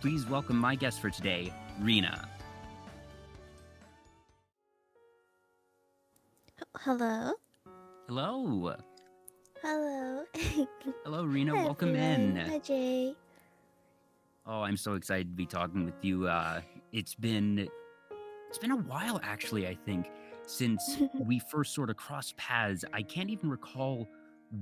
please welcome my guest for today, Rina. Hello. Hello. Hello. Hello, Rina. Hi Welcome everyone. in. Hi Jay. Oh, I'm so excited to be talking with you. It's been a while, actually, I think, since we first sort of crossed paths. I can't even recall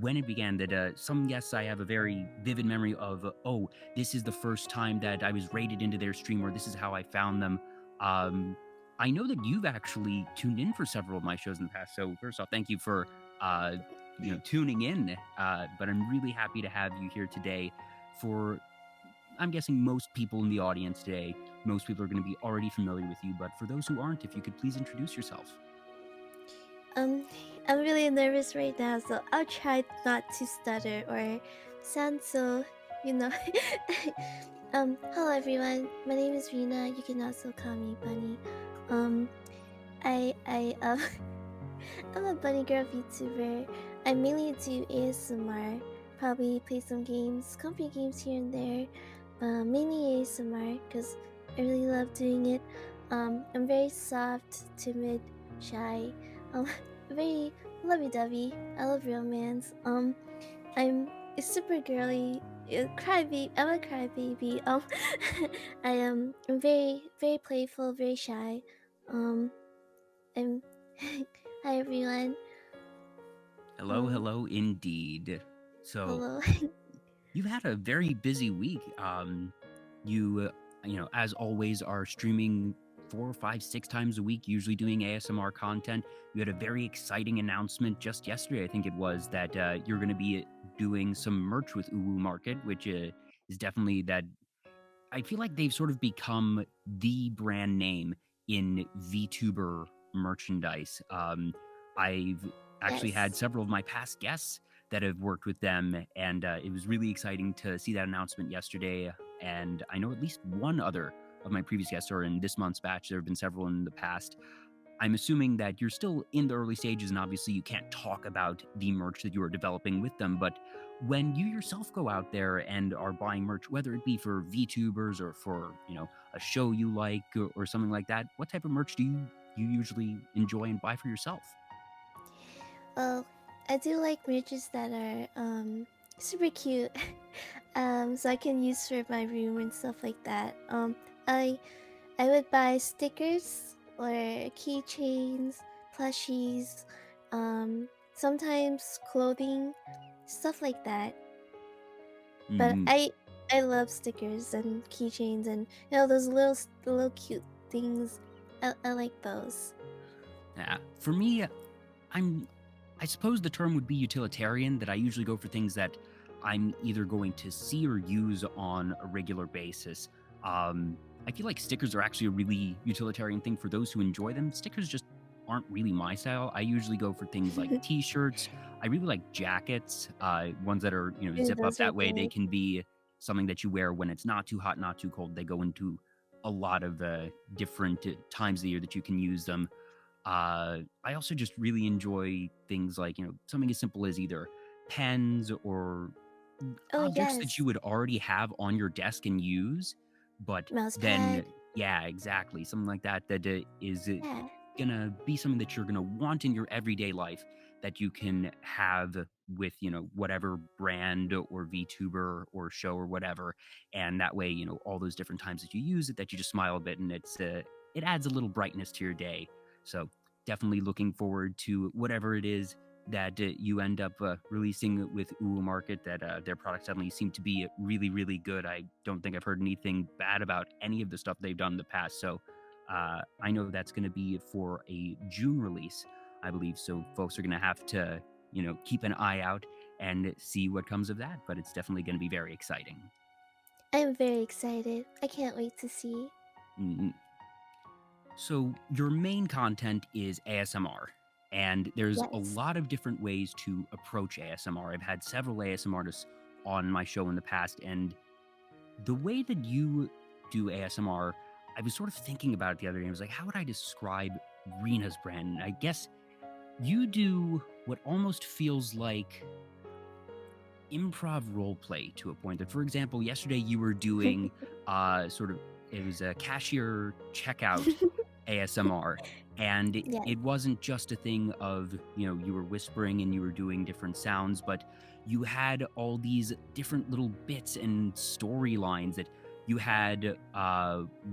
when it began. That some guests I have a very vivid memory of. Oh, this is the first time that I was rated into their stream, or this is how I found them. I know that you've actually tuned in for several of my shows in the past. So first off, thank you for tuning in. But I'm really happy to have you here today. For I'm guessing most people in the audience today, most people are going to be already familiar with you, but for those who aren't, if you could please introduce yourself. I'm really nervous right now, so I'll try not to stutter or sound so, you know. Hello everyone. My name is Rina. You can also call me Bunny. I I'm a bunny girl VTuber. I mainly do ASMR. Probably play some games, company games here and there. Mainly ASMR because I really love doing it. I'm very soft, timid, shy. Um, very lovey-dovey. I love romance. I'm a super girly. Crybaby. I'm a crybaby. I'm very playful, very shy. I'm Hi everyone. Hello, indeed. So Hello. you've had a very busy week. You as always, are streaming 4, 5, 6 times a week, usually doing ASMR content. You had a very exciting announcement just yesterday, I think it was, that you're going to be doing some merch with Uwu Market, which is definitely that. I feel like they've sort of become the brand name in VTuber merchandise. I've actually had Yes. several of my past guests that have worked with them, and it was really exciting to see that announcement yesterday. And I know at least one other of my previous guests are in this month's batch. There have been several in the past. I'm assuming that you're still in the early stages, and obviously you can't talk about the merch that you are developing with them. But when you yourself go out there and are buying merch, whether it be for VTubers or for a show you like or something like that, what type of merch do you usually enjoy and buy for yourself? Well, I do like merches that are super cute. So I can use for my room and stuff like that. I I would buy stickers or keychains, plushies, sometimes clothing, stuff like that. But Mm-hmm. I love stickers and keychains and those little cute things. I like those. Yeah. For me, I suppose the term would be utilitarian, that I usually go for things that I'm either going to see or use on a regular basis. I feel like stickers are actually a really utilitarian thing for those who enjoy them. Stickers just aren't really my style. I usually go for things like t-shirts. I really like jackets, ones that are, Ooh, zip up. those are That way they good. can be something that you wear when it's not too hot, not too cold. They go into a lot of different times of the year that you can use them. I also just really enjoy things like, something as simple as either pens or Oh objects that you yes, would already have on your desk and use, but mouse then, pad. yeah, exactly. Something like that is Yeah. gonna be something that you're gonna want in your everyday life that you can have with, whatever brand or VTuber or show or whatever. And that way, all those different times that you use it, that you just smile a bit, and it adds a little brightness to your day. So definitely looking forward to whatever it is that you end up releasing with Uwu Market. That their products suddenly seem to be really, really good. I don't think I've heard anything bad about any of the stuff they've done in the past. So I know that's going to be for a June release, I believe. So folks are going to have to, keep an eye out and see what comes of that. But it's definitely going to be very exciting. I'm very excited. I can't wait to see. Mm. So your main content is ASMR, and there's a Yes. lot of different ways to approach ASMR. I've had several ASMR artists on my show in the past, and the way that you do ASMR, I was sort of thinking about it the other day. I was like, how would I describe Rina's brand? And I guess you do what almost feels like, improv role play to a point that, for example, yesterday you were doing sort of, it was a cashier checkout ASMR, and Yeah. it wasn't just a thing of, you were whispering and you were doing different sounds, but you had all these different little bits and storylines that you had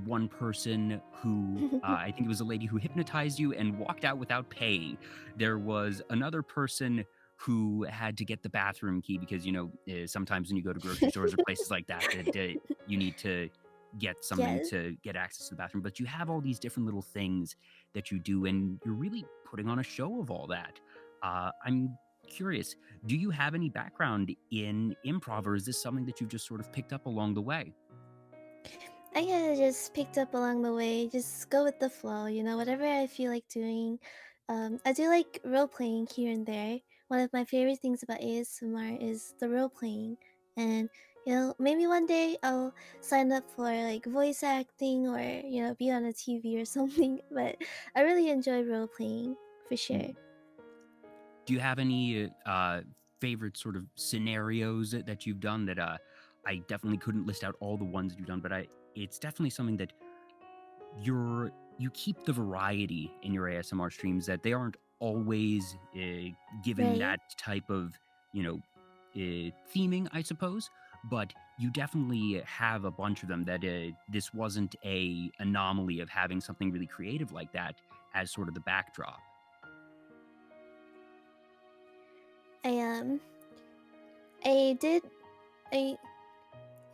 one person who I think it was a lady who hypnotized you and walked out without paying. There was another person who had to get the bathroom key because sometimes when you go to grocery stores or places like that, that you need to get something Yes. to get access to the bathroom. But you have all these different little things that you do, and you're really putting on a show of all that. I'm curious, do you have any background in improv, or is this something that you just sort of picked up along the way? I kind of just picked up along the way, just go with the flow, whatever I feel like doing. I do like role playing here and there. One of my favorite things about ASMR is the role playing. And, maybe one day I'll sign up for like voice acting or, be on a TV or something. But I really enjoy role playing for sure. Do you have any favorite sort of scenarios that you've done that I definitely couldn't list out all the ones that you've done, but it's definitely something that you keep the variety in your ASMR streams, that they aren't always given Right. that type of theming, I suppose, but you definitely have a bunch of them that this wasn't a anomaly of having something really creative like that as sort of the backdrop. I I did I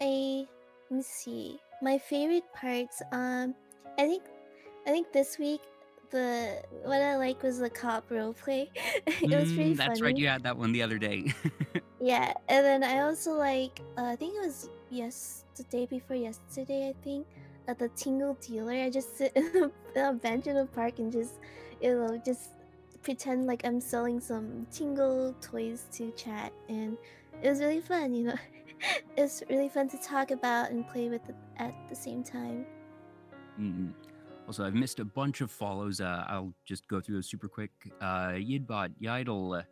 I let me see. My favorite parts, I think this week the what I like was the cop roleplay. It was pretty That's right, funny. you had that one the other day. Yeah, and then I also like I think it was the day before yesterday, I think, at the Tingle dealer. I just sit in a bench in a park and just pretend like I'm selling some Tingle toys to chat, and it was really fun. It's really fun to talk about and play with it at the same time. Mm. Also, I've missed a bunch of follows. I'll just go through those super quick. Yidbot, Yidle,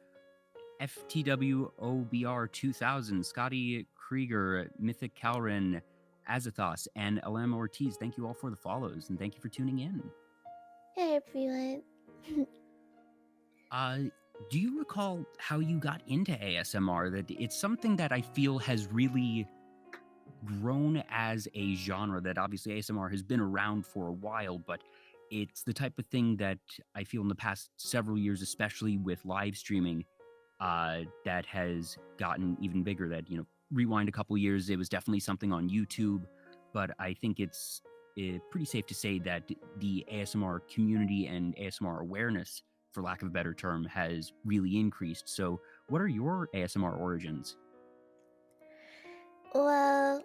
FTWOBR 2000, Scotty Krieger, Mythic Calrin, Azathos, and LM Ortiz. Thank you all for the follows, and thank you for tuning in. Hey everyone. Uh, do you recall how you got into ASMR? That it's something that I feel has really grown as a genre, that obviously ASMR has been around for a while, but it's the type of thing that I feel in the past several years, especially with live streaming, that has gotten even bigger. That, rewind a couple years, it was definitely something on YouTube, but I think it's pretty safe to say that the ASMR community and ASMR awareness, for lack of a better term, has really increased. So, what are your ASMR origins? Well,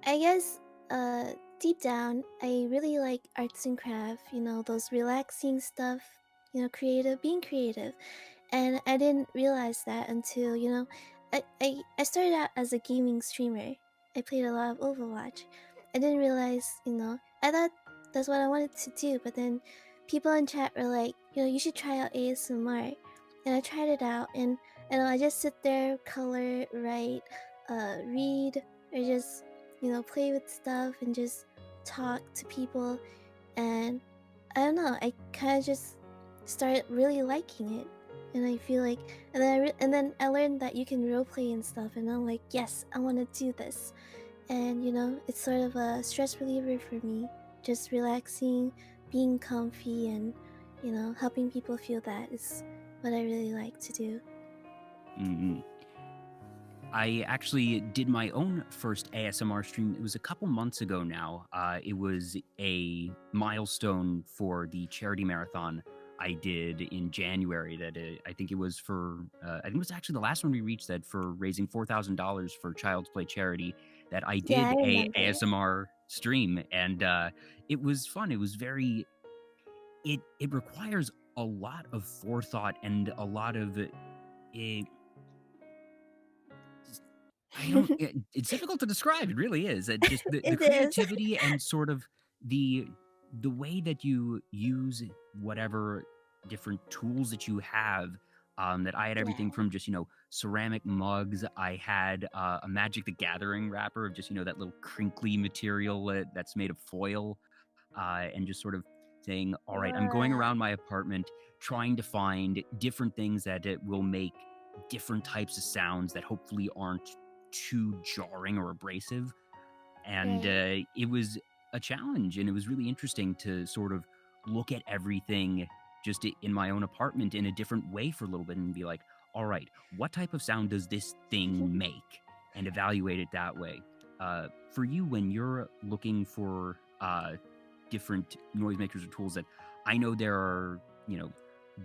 I guess deep down I really like arts and craft, those relaxing stuff, being creative. And I didn't realize that until, I started out as a gaming streamer. I played a lot of Overwatch. I didn't realize, I thought that's what I wanted to do, but then people in chat were like, you should try out ASMR. And I tried it out, and I just sit there, color, write, read, or just, play with stuff and just talk to people. And I don't know, I kind of just started really liking it. And I feel like, and then I learned that you can roleplay and stuff, and I'm like, yes, I want to do this. And it's sort of a stress reliever for me, just relaxing, being comfy, and helping people feel that is what I really like to do. Mm-hmm. I actually did my own first ASMR stream. It was a couple months ago now. It was a milestone for the charity marathon I did in January. That I think it was for, I think it was actually the last one we reached, that for raising $4,000 for Child's Play charity. That I Yeah, did I a remember. ASMR stream, and it was fun. It was very. It requires a lot of forethought and a lot of. It's difficult to describe. It really is. Just the It is. creativity and sort of the way that you use whatever different tools that you have that I had Yeah. everything from just, ceramic mugs. I had a Magic the Gathering wrapper of just, that little crinkly material that's made of foil, and just sort of saying, all right, I'm going Wow. around my apartment trying to find different things that it will make different types of sounds that hopefully aren't too jarring or abrasive. And Right. it was a challenge, and it was really interesting to sort of look at everything just in my own apartment in a different way for a little bit and be like, all right, what type of sound does this thing make, and evaluate it that way. For you, when you're looking for different noisemakers or tools, that I know there are,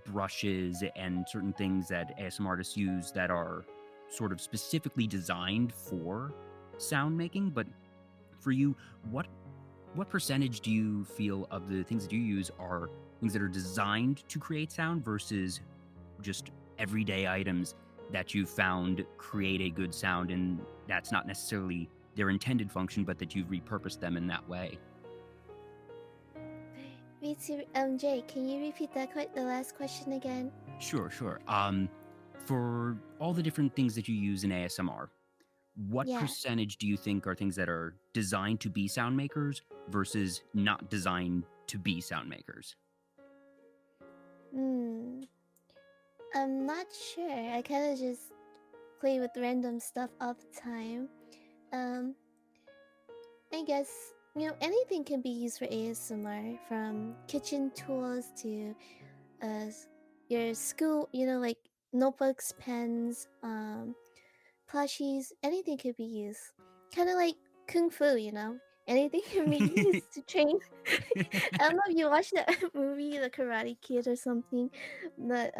brushes and certain things that ASM artists use that are sort of specifically designed for sound making, but for you, what percentage do you feel of the things that you use are things that are designed to create sound versus just everyday items that you found create a good sound, and that's not necessarily their intended function, but that you've repurposed them in that way? Jay, can you repeat the last question again? Sure, sure. For all the different things that you use in ASMR, what Yeah. percentage do you think are things that are designed to be sound makers versus not designed to be sound makers? Hmm. I'm not sure. I kind of just play with random stuff all the time. Um, I guess anything can be used for ASMR, from kitchen tools to uh your school. Like notebooks, pens, plushies. Anything could be used. Kind of like kung fu. Anything can be used to train. I don't know if you watched that movie, The Karate Kid or something, but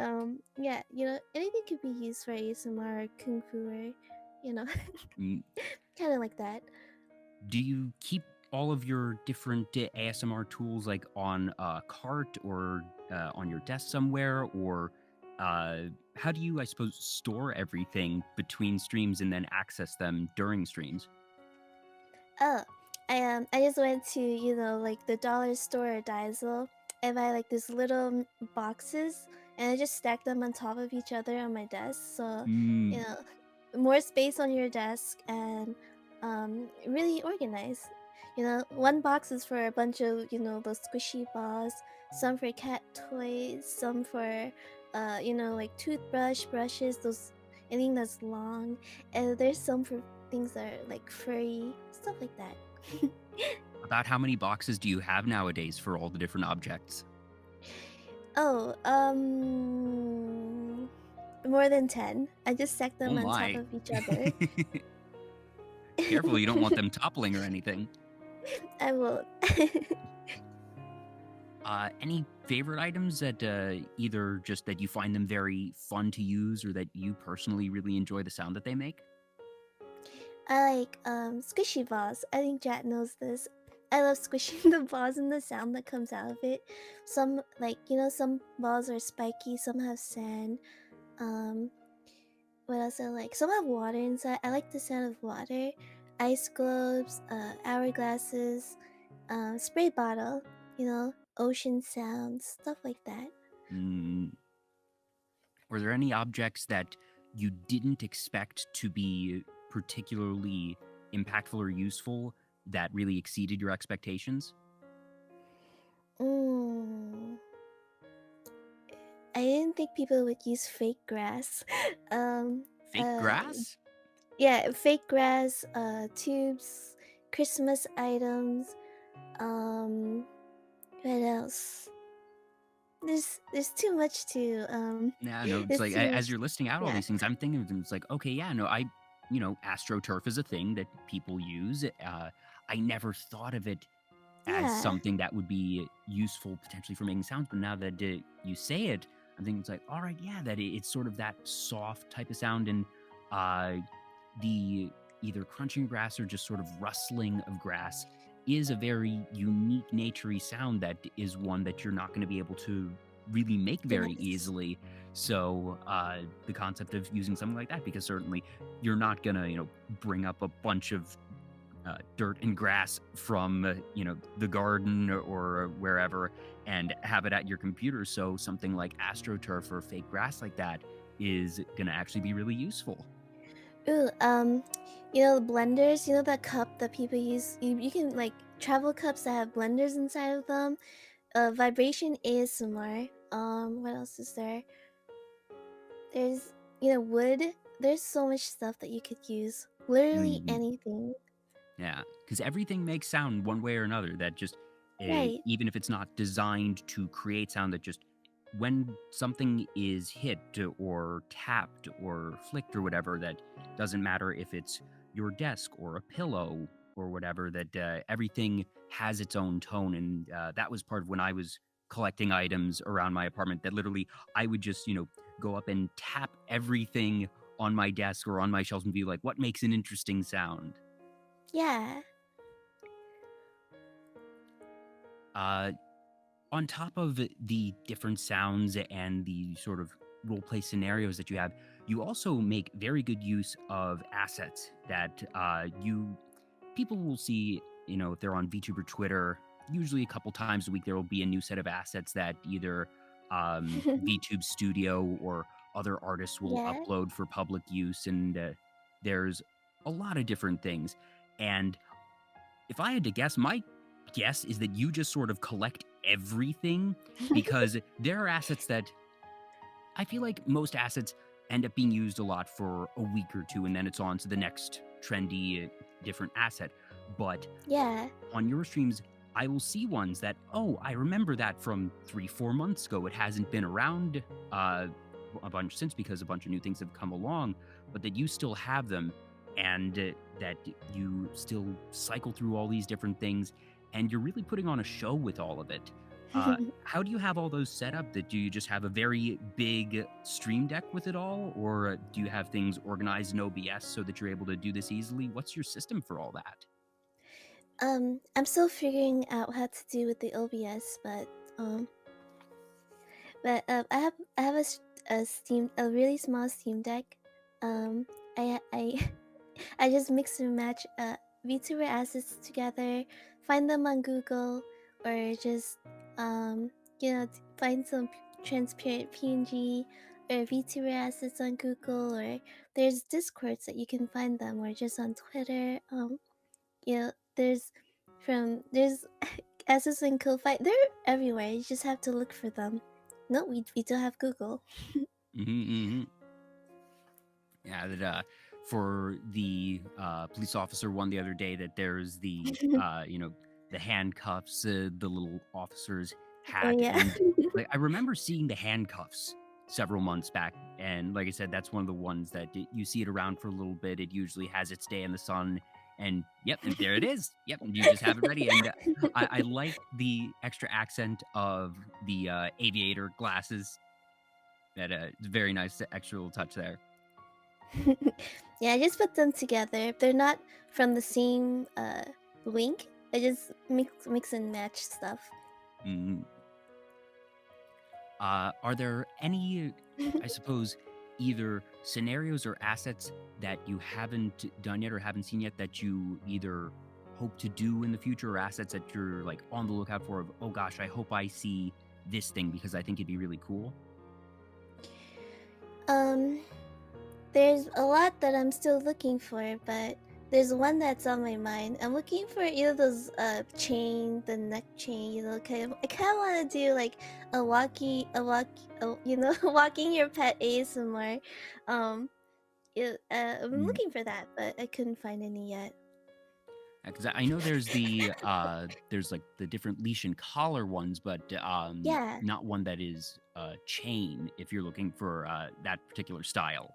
yeah, anything could be used for ASMR or kung fu or, you know, Mm, kind of like that. do you keep all of your different ASMR tools like on a cart or on your desk somewhere, or uh, how do you, I suppose, store everything between streams and then access them during streams? Oh, I just went to like the dollar store or Daiso and buy like these little boxes, and I just stack them on top of each other on my desk. So you Mm. know, more space on your desk and really organized. One box is for a bunch of those squishy balls, some for cat toys, some for like toothbrush brushes, those anything that's long, and there's some for things that are like furry, stuff like that. About how many boxes do you have nowadays for all the different objects? Oh, more than 10. I just stacked Oh them on top my. of each other. Careful, you don't want them toppling or anything. I will. Any favorite items that either just that you find them very fun to use or that you personally really enjoy the sound that they make? I like squishy balls. I think Jack knows this. I love squishing the balls and the sound that comes out of it. Some like some balls are spiky, some have sand. Um, what else I like? Some have water inside. I like the sound of water. Ice globes, hourglasses, spray bottle. Ocean sounds, stuff like that. Mm, were there any objects that you didn't expect to be particularly impactful or useful that really exceeded your expectations? Mm. I didn't think people would use fake grass. um, Fake uh, grass? yeah, fake grass, tubes, Christmas items. Um, what else? There's too much to Yeah, no, it's there's like too much. as you're listing out all Yeah, these things, I'm thinking of them. It's like, okay, yeah, no, AstroTurf is a thing that people use. I never thought of it as yeah. something that would be useful potentially for making sounds, but now that you say it, I'm thinking it's like, all right, yeah, that it's sort of that soft type of sound, and uh, the either crunching grass or just sort of rustling of grass is a very unique naturey sound that is one that you're not going to be able to really make very Yes. easily. So the concept of using something like that, because certainly you're not going to bring up a bunch of dirt and grass from the garden or wherever and have it at your computer. So something like AstroTurf or fake grass like that is going to actually be really useful. Ooh, the blenders, that cup that people use. You can like travel cups that have blenders inside of them. Vibration ASMR. What else is there? There's wood. There's so much stuff that you could use. Literally Mm-hmm. anything. Yeah, because everything makes sound one way or another. That just, Right. even if it's not designed to create sound, that just when something is hit or tapped or flicked or whatever, that doesn't matter if it's your desk or a pillow or whatever, that everything has its own tone. And that was part of when I was collecting items around my apartment, that literally I would just, go up and tap everything on my desk or on my shelves and be like, what makes an interesting sound? Yeah. On top of the different sounds and the sort of role play scenarios that you have, you also make very good use of assets that people will see. If they're on VTuber Twitter, usually a couple times a week there will be a new set of assets that either VTube Studio or other artists will Yeah. upload for public use, and there's a lot of different things. And if I had to guess, my guess is that you just sort of collect everything, because there are assets that I feel like most assets end up being used a lot for a week or two, and then it's on to the next trendy, different asset. But Yeah. on your streams, I will see ones that, oh, I remember that from 3-4 months ago. It hasn't been around a bunch since, because a bunch of new things have come along, but that you still have them, and that you still cycle through all these different things, and you're really putting on a show with all of it. How do you have all those set up? That do you just have a very big stream deck with it all, or do you have things organized in OBS so that you're able to do this easily? What's your system for all that? I'm still figuring out how to do with the OBS, um, I have a really small Steam Deck. Um, I I just mix and match VTuber assets together, find them on Google, or just find some transparent PNG or VTuber assets on Google, or there's Discords that you can find them, or just on Twitter. There's there's assets in Ko-Fi. They're everywhere. You just have to look for them. No, we don't have Google. Mm-hmm. Yeah, that for the police officer one the other day, that there's the the handcuffs, the little officer's Oh hat, yeah. and like I remember seeing the handcuffs several months back, and like I said, that's one of the ones that you see it around for a little bit. It usually has its day in the sun, and yep, and there it is. Yep, and you just have it ready. And I like the extra accent of the aviator glasses. That it's a very nice extra little touch there. Yeah, I just put them together. If they're not from the same link, I just mix and match stuff. Mm. Are there any, I suppose, either scenarios or assets that you haven't done yet or haven't seen yet that you either hope to do in the future, or assets that you're like on the lookout for of, oh gosh, I hope I see this thing because I think it'd be really cool? um, there's a lot that I'm still looking for, but there's one that's on my mind. I'm looking for those chain, the neck chain. I kind of want to do like walking your pet ASMR. Um, I'm Mm. looking for that, but I couldn't find any yet. Because I know there's the there's like the different leash and collar ones, but Yeah, not one that is chain. If you're looking for that particular style.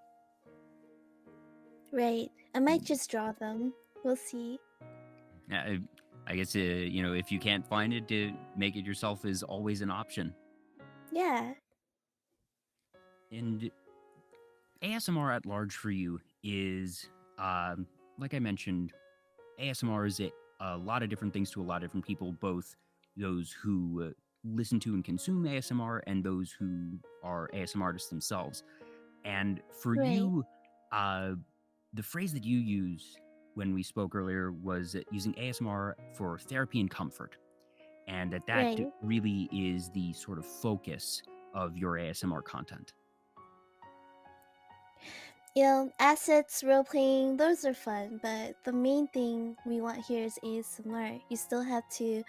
right. I might just draw them. We'll see. Yeah, I guess if you can't find it, to make it yourself is always an option. Yeah, And ASMR at large for you is, like I mentioned, ASMR is a lot of different things to a lot of different people, both those who listen to and consume ASMR and those who are ASMR artists themselves. And for right, you, uh, the phrase that you used when we spoke earlier was using ASMR for therapy and comfort, and that right. really is the sort of focus of your ASMR content. You know, assets, role playing, those are fun, but the main thing we want here is ASMR. You still have to,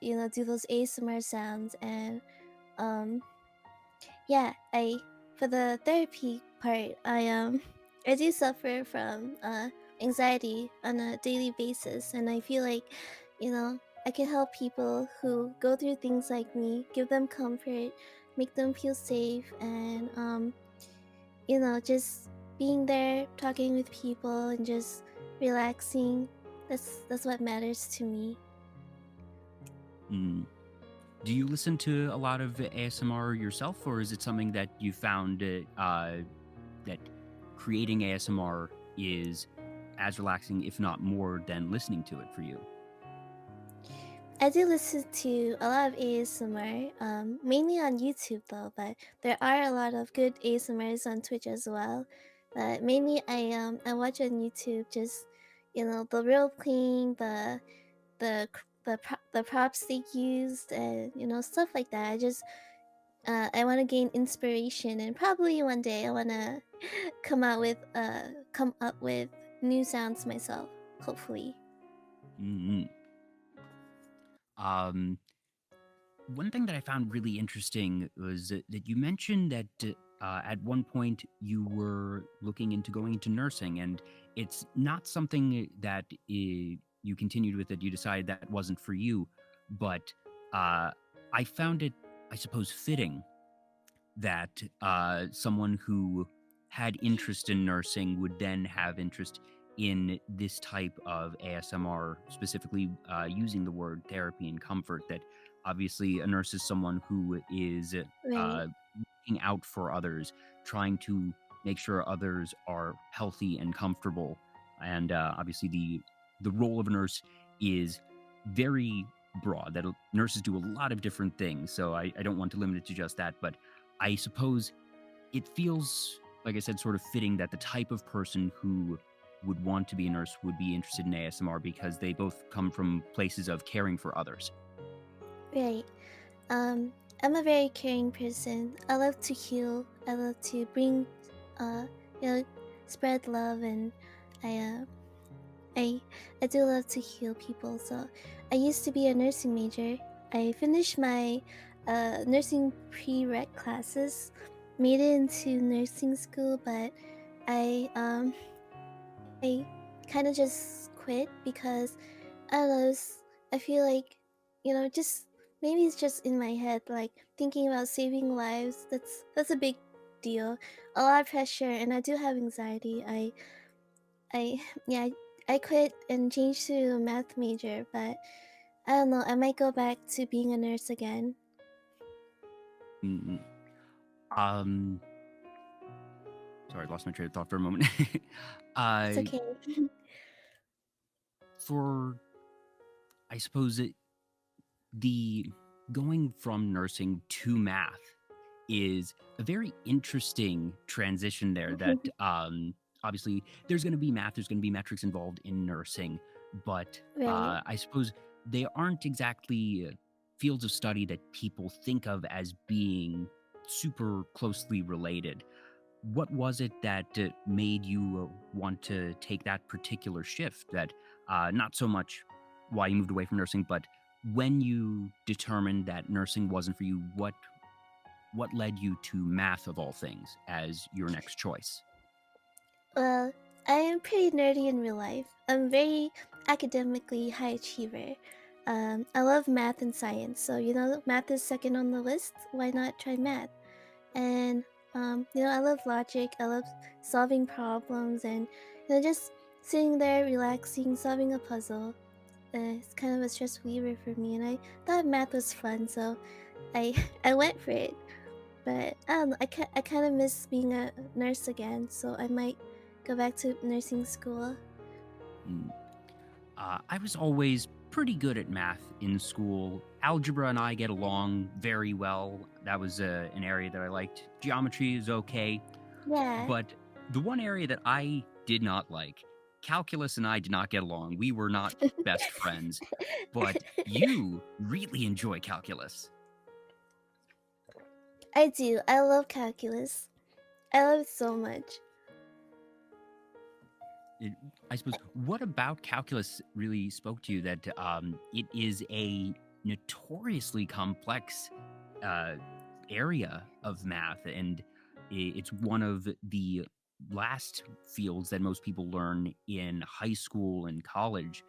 do those ASMR sounds, and um, yeah, for the therapy part, I do suffer from anxiety on a daily basis, and I feel like, I can help people who go through things like me, give them comfort, make them feel safe, and just being there, talking with people, and just relaxing. That's what matters to me. Mm. Do you listen to a lot of ASMR yourself, or is it something that you found that creating ASMR is as relaxing, if not more, than listening to it for you? I do listen to a lot of ASMR, mainly on YouTube though, but there are a lot of good ASMRs on Twitch as well. But mainly I watch on YouTube, just the role playing, the props they used, and stuff like that. I want to gain inspiration, and probably one day I want to come up with new sounds myself. Hopefully. Mm-hmm. Um, One thing that I found really interesting was that you mentioned that at one point you were looking into going into nursing, and it's not something that you continued with, that you decided that wasn't for you. But I found it, I suppose, fitting that someone who had interest in nursing would then have interest in this type of ASMR, specifically using the word therapy and comfort. That obviously a nurse is someone who is Right. looking out for others, trying to make sure others are healthy and comfortable. And obviously, the role of a nurse is very broad. That nurses do a lot of different things. So I don't want to limit it to just that, but I suppose it feels, like I said, sort of fitting that the type of person who would want to be a nurse would be interested in ASMR, because they both come from places of caring for others. Right. Um, I'm a very caring person. I love to heal. I love to bring, uh, you know, spread love, and I, uh, I, I do love to heal people. So, I used to be a nursing major. I finished my, nursing prereq classes, made it into nursing school, but I kind of just quit because I don't know. I feel like, just maybe it's just in my head. Like thinking about saving lives, that's a big deal. A lot of pressure, and I do have anxiety. I yeah, I quit and changed to a math major, but I don't know. I might go back to being a nurse again. Mm, Um, Sorry, I lost my train of thought for a moment. It's uh, okay. for I suppose the going from nursing to math is a very interesting transition there. That obviously there's going to be math, there's going to be metrics involved in nursing, but Right. I suppose they aren't exactly fields of study that people think of as being super closely related. What was it that made you want to take that particular shift? That not so much why you moved away from nursing, but when you determined that nursing wasn't for you, what led you to math of all things as your next choice? Well, I am pretty nerdy in real life. I'm very academically high achiever. I love math and science, so math is second on the list. Why not try math? And I love logic. I love solving problems, and just sitting there, relaxing, solving a puzzle. It's kind of a stress reliever for me, and I thought math was fun, so I I went for it. But I don't know. I kind of miss being a nurse again, so I might go back to nursing school. Mm. I was always pretty good at math in school. Algebra and I get along very well. That was an area that I liked. Geometry is okay. Yeah. But the one area that I did not like, calculus and I did not get along. We were not best friends. But you really enjoy calculus. I do. I love calculus. I love it so much. it, I suppose, what about calculus really spoke to you that it is a notoriously complex uh, area of math, and it's one of the last fields that most people learn in high school and college.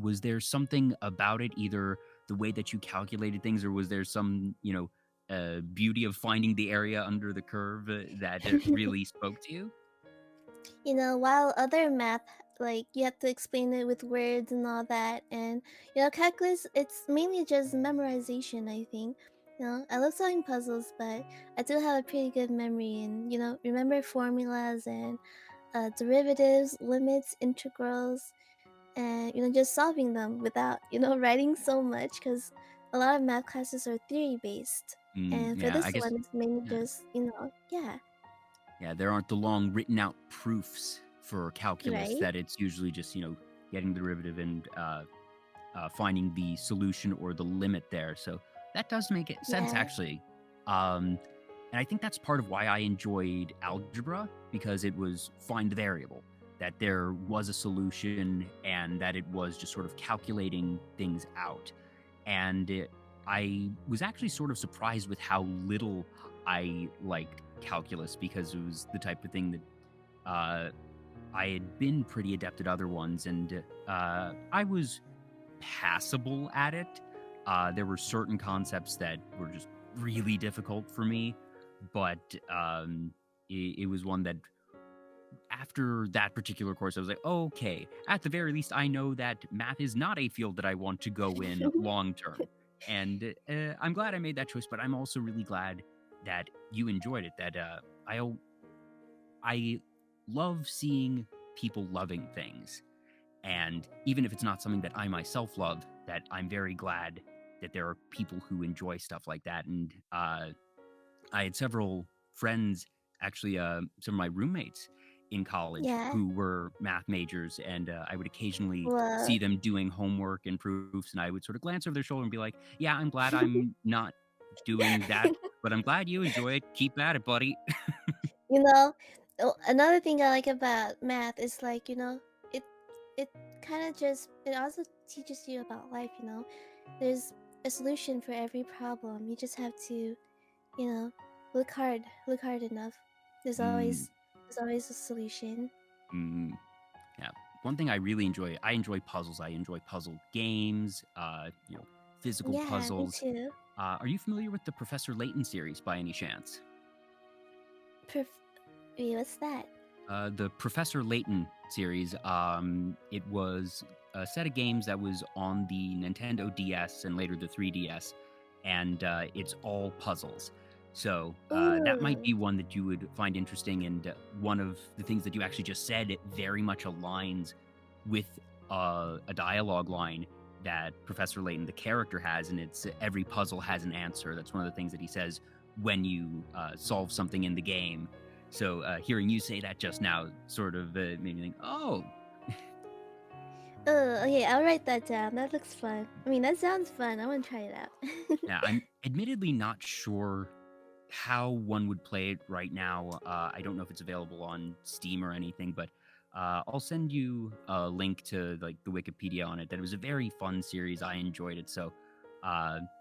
Was there something about it, either the way that you calculated things, or was there some, beauty of finding the area under the curve that really spoke to you? While other math, like you have to explain it with words and all that, and calculus, it's mainly just memorization, I think. I love solving puzzles, but I do have a pretty good memory and, remember formulas and derivatives, limits, integrals, and, just solving them without, writing so much, because a lot of math classes are theory based. And for Yeah, I this guess. one, it's mainly Yeah, just, yeah, yeah, there aren't the long written out proofs for calculus. right? That it's usually just getting the derivative and finding the solution or the limit there. So that does make it sense, Yeah. actually. And I think that's part of why I enjoyed algebra, because it was find the variable, that there was a solution and that it was just sort of calculating things out. And I was actually sort of surprised with how little I liked calculus, because it was the type of thing that I had been pretty adept at other ones, and I was passable at it. There were certain concepts that were just really difficult for me, but it was one that after that particular course, I was like, okay, at the very least, I know that math is not a field that I want to go in long term. And I'm glad I made that choice, but I'm also really glad that you enjoyed it. That I love seeing people loving things. And even if it's not something that I myself love, that I'm very glad that there are people who enjoy stuff like that. And I had several friends, actually, some of my roommates in college Yeah. who were math majors, and I would occasionally Well, see them doing homework and proofs, and I would sort of glance over their shoulder and be like, "Yeah, I'm glad I'm not doing that, but I'm glad you enjoy it. Keep at it, buddy." you know, another thing I like about math is like, it it kind of just it also teaches you about life, There's a solution for every problem. You just have to, look hard enough. There's Mm, always there's always a solution. mm. Yeah. One thing I enjoy puzzles. I enjoy puzzle games, physical Yeah, me puzzles. too. Are you familiar with the Professor Layton series by any chance? Perf- Wait, what's that? The Professor Layton series, it was a set of games that was on the Nintendo DS and later the 3DS, and it's all puzzles. So that might Ooh. be one that you would find interesting. And one of the things that you actually just said, it very much aligns with a dialogue line that Professor Layton, the character, has, and it's every puzzle has an answer. That's one of the things that he says when you solve something in the game. So hearing you say that just now sort of made me think, oh, Oh, okay, I'll write that down. That looks fun. I mean, that sounds fun. I want to try it out. yeah, I'm admittedly not sure how one would play it right now. I don't know if it's available on Steam or anything, but I'll send you a link to like the Wikipedia on it. That it was a very fun series. I enjoyed it. So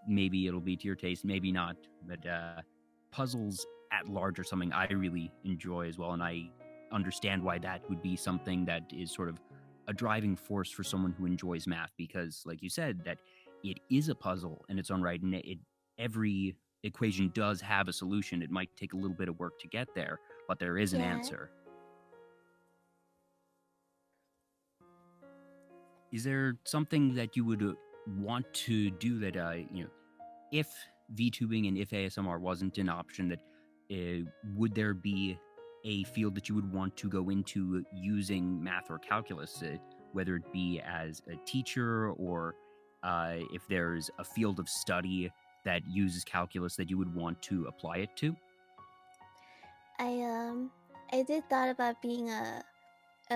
maybe it'll be to your taste, maybe not. But puzzles at large are something I really enjoy as well, and I understand why that would be something that is sort of a driving force for someone who enjoys math, because, like you said, that it is a puzzle in its own right, and every equation does have a solution. It might take a little bit of work to get there, but there is an Yeah. answer. Is there something that you would want to do that, if VTubing and if ASMR wasn't an option, that would there be a field that you would want to go into using math or calculus, whether it be as a teacher or if there's a field of study that uses calculus that you would want to apply it to? I um I did thought about being a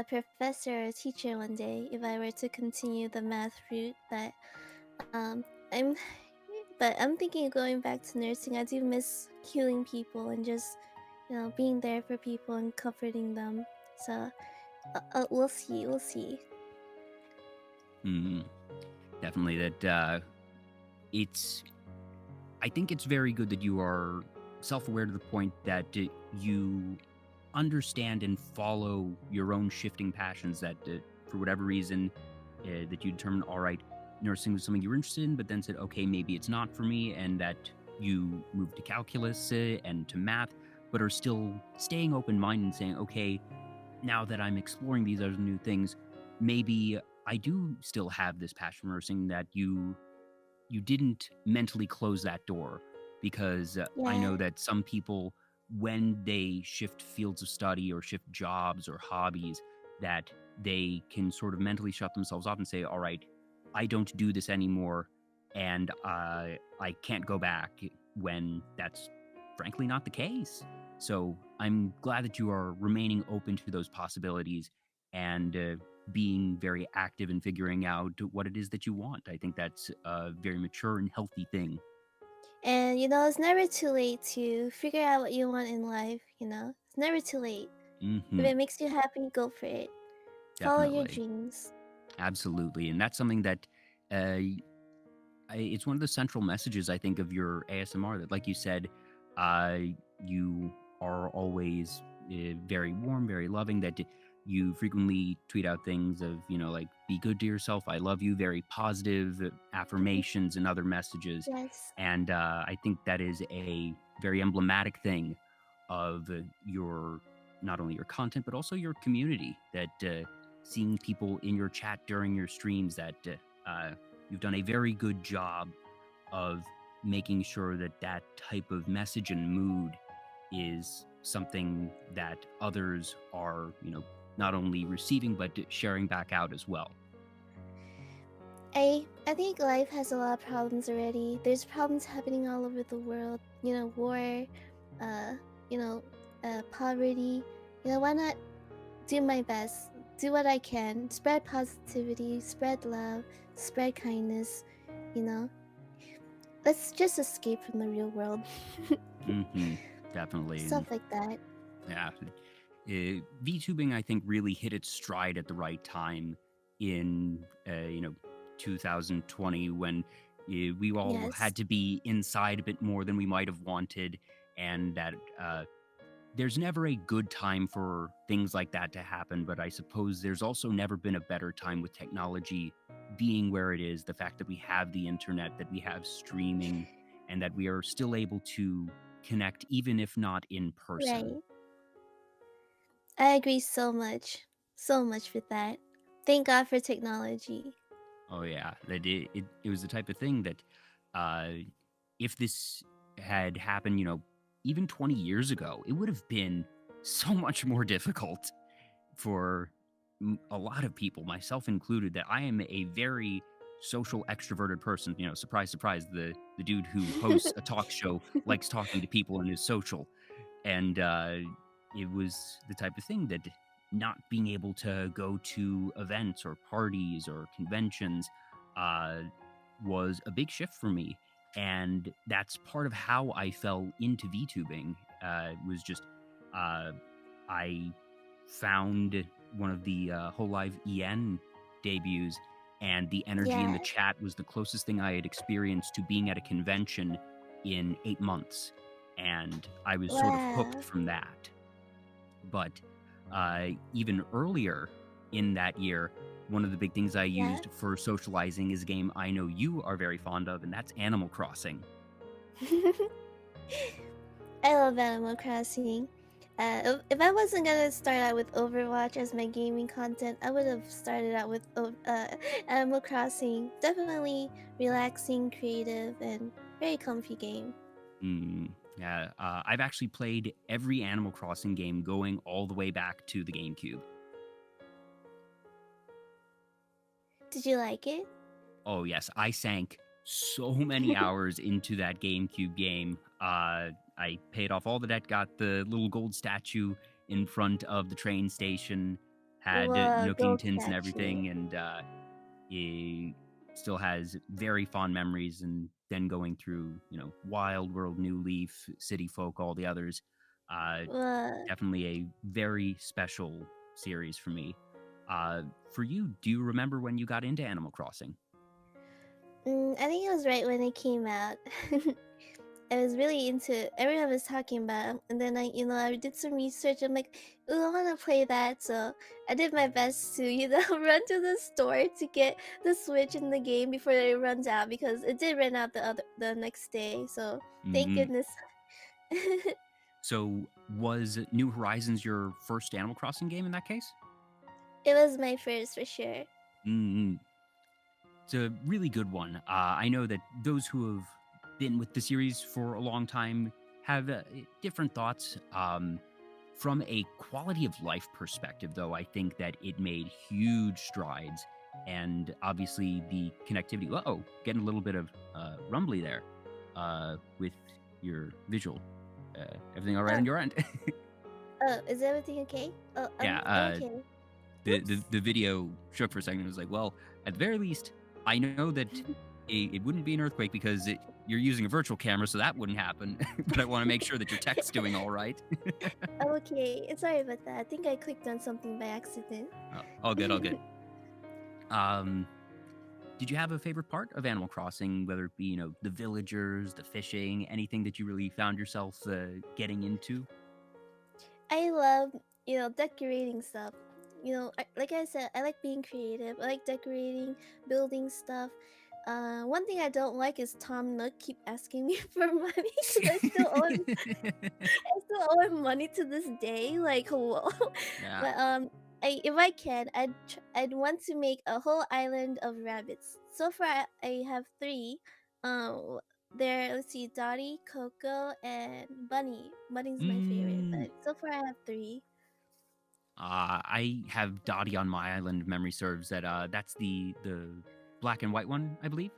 professor or a teacher one day if I were to continue the math route, but um I'm I'm thinking of going back to nursing. I do miss healing people and just being there for people and comforting them. So We'll see. We'll see. Mm, definitely that it's I think it's very good that you are self-aware to the point that you understand and follow your own shifting passions that for whatever reason that you determined, all right, nursing was something you were interested in, but then said, okay, maybe it's not for me, and that you moved to calculus and to math, but are still staying open-minded and saying, okay, now that I'm exploring these other new things, maybe I do still have this passion for nursing, that you didn't mentally close that door, because I Yeah. know that some people, when they shift fields of study or shift jobs or hobbies, that they can sort of mentally shut themselves off and say, all right, I don't do this anymore, and I can't go back, when that's frankly not the case. So I'm glad that you are remaining open to those possibilities and being very active in figuring out what it is that you want. I think that's a very mature and healthy thing. And it's never too late to figure out what you want in life. It's never too late. If Hmm. it makes you happy, go for it. Follow your Definitely. dreams. Absolutely. And that's something that uh, it's one of the central messages, I think, of your ASMR, that, like you said, uh, you are always very warm, very loving, that you frequently tweet out things of, like, be good to yourself, I love you, very positive affirmations and other messages. Yes. And I think that is a very emblematic thing of your, not only your content, but also your community, that seeing people in your chat during your streams, that you've done a very good job of making sure that that type of message and mood is something that others are, not only receiving but sharing back out as well. I think life has a lot of problems already. There's problems happening all over the world. War, uh, you know, poverty. Why not do my best? Do what I can. Spread positivity, spread love, spread kindness. You know, let's just escape from the real world. Hmm. Definitely. And Stuff like that. yeah, VTubing, I think, really hit its stride at the right time in 2020, when we all Yes. had to be inside a bit more than we might have wanted, and that there's never a good time for things like that to happen. But I suppose there's also never been a better time, with technology being where it is, the fact that we have the internet, that we have streaming, and that we are still able to connect, even if not in person. Right. I agree so much. So much with that. Thank God for technology. Oh yeah, that it was the type of thing that, uh, if this had happened, even 20 years ago, it would have been so much more difficult for a lot of people, myself included. That I am a very social, extroverted person. Surprise, surprise, the dude who hosts a talk show likes talking to people and is social, and it was the type of thing that not being able to go to events or parties or conventions uh, was a big shift for me, and that's part of how I fell into VTubing. Was just uh, I found one of the Whole Live EN debuts, and the energy in the Yeah. chat was the closest thing I had experienced to being at a convention in 8 months, and I was sort of hooked Wow. from that. But even earlier in that year, one of the big things I Yeah. used for socializing is a game I know you are very fond of, and that's Animal Crossing. I love Animal Crossing. If I wasn't gonna start out with Overwatch as my gaming content, I would have started out with Animal Crossing. Definitely relaxing, creative, and very comfy game. Mm, yeah, I've actually played every Animal Crossing game, going all the way back to the GameCube. Did you like it? Oh yes, I sank so many hours into that GameCube game. I paid off all the debt, got the little gold statue in front of the train station, had Whoa, nooking gold tins and statue. everything, and it still has very fond memories. And then going through, Wild World, New Leaf, City Folk, all the others, uh, Whoa. definitely a very special series for me. For you, do you remember when you got into Animal Crossing? I think it was right when it came out. I was really into it. Everyone was talking about it. And then I did some research. I'm like, ooh, I want to play that. So I did my best to, run to the store to get the Switch in the game before it runs out, because it did run out the next day. So thank Mm-hmm. goodness. So was New Horizons your first Animal Crossing game in that case? It was my first for sure. Mm-hmm. It's a really good one. I know that those who have been with the series for a long time have different thoughts. From a quality of life perspective, though, I think that it made huge strides. And obviously, the connectivity. Uh-oh, getting a little bit of rumbly there with your visual. Everything all right on Oh, your end? oh, is everything okay? Oh, I'm Yeah, okay. the video shook for a second. It was like, well, at the very least, I know that it wouldn't be an earthquake because you're using a virtual camera, so that wouldn't happen. But I want to make sure that your tech's doing all right. Okay, sorry about that. I think I clicked on something by accident. All good, all good. Did you have a favorite part of Animal Crossing, whether it be, the villagers, the fishing, anything that you really found yourself getting into? I love, decorating stuff. Like I said, I like being creative. I like decorating, building stuff. One thing I don't like is Tom Nook keep asking me for money because I still owe him money to this day. Like, whoa. Yeah. But if I can, I'd want to make a whole island of rabbits. So far, I have three. Um, let's see, Dottie, Coco, and Bunny. Bunny's my favorite, Mm, but so far I have three. I have Dottie on my island. Memory serves that. That's the black and white one, I believe.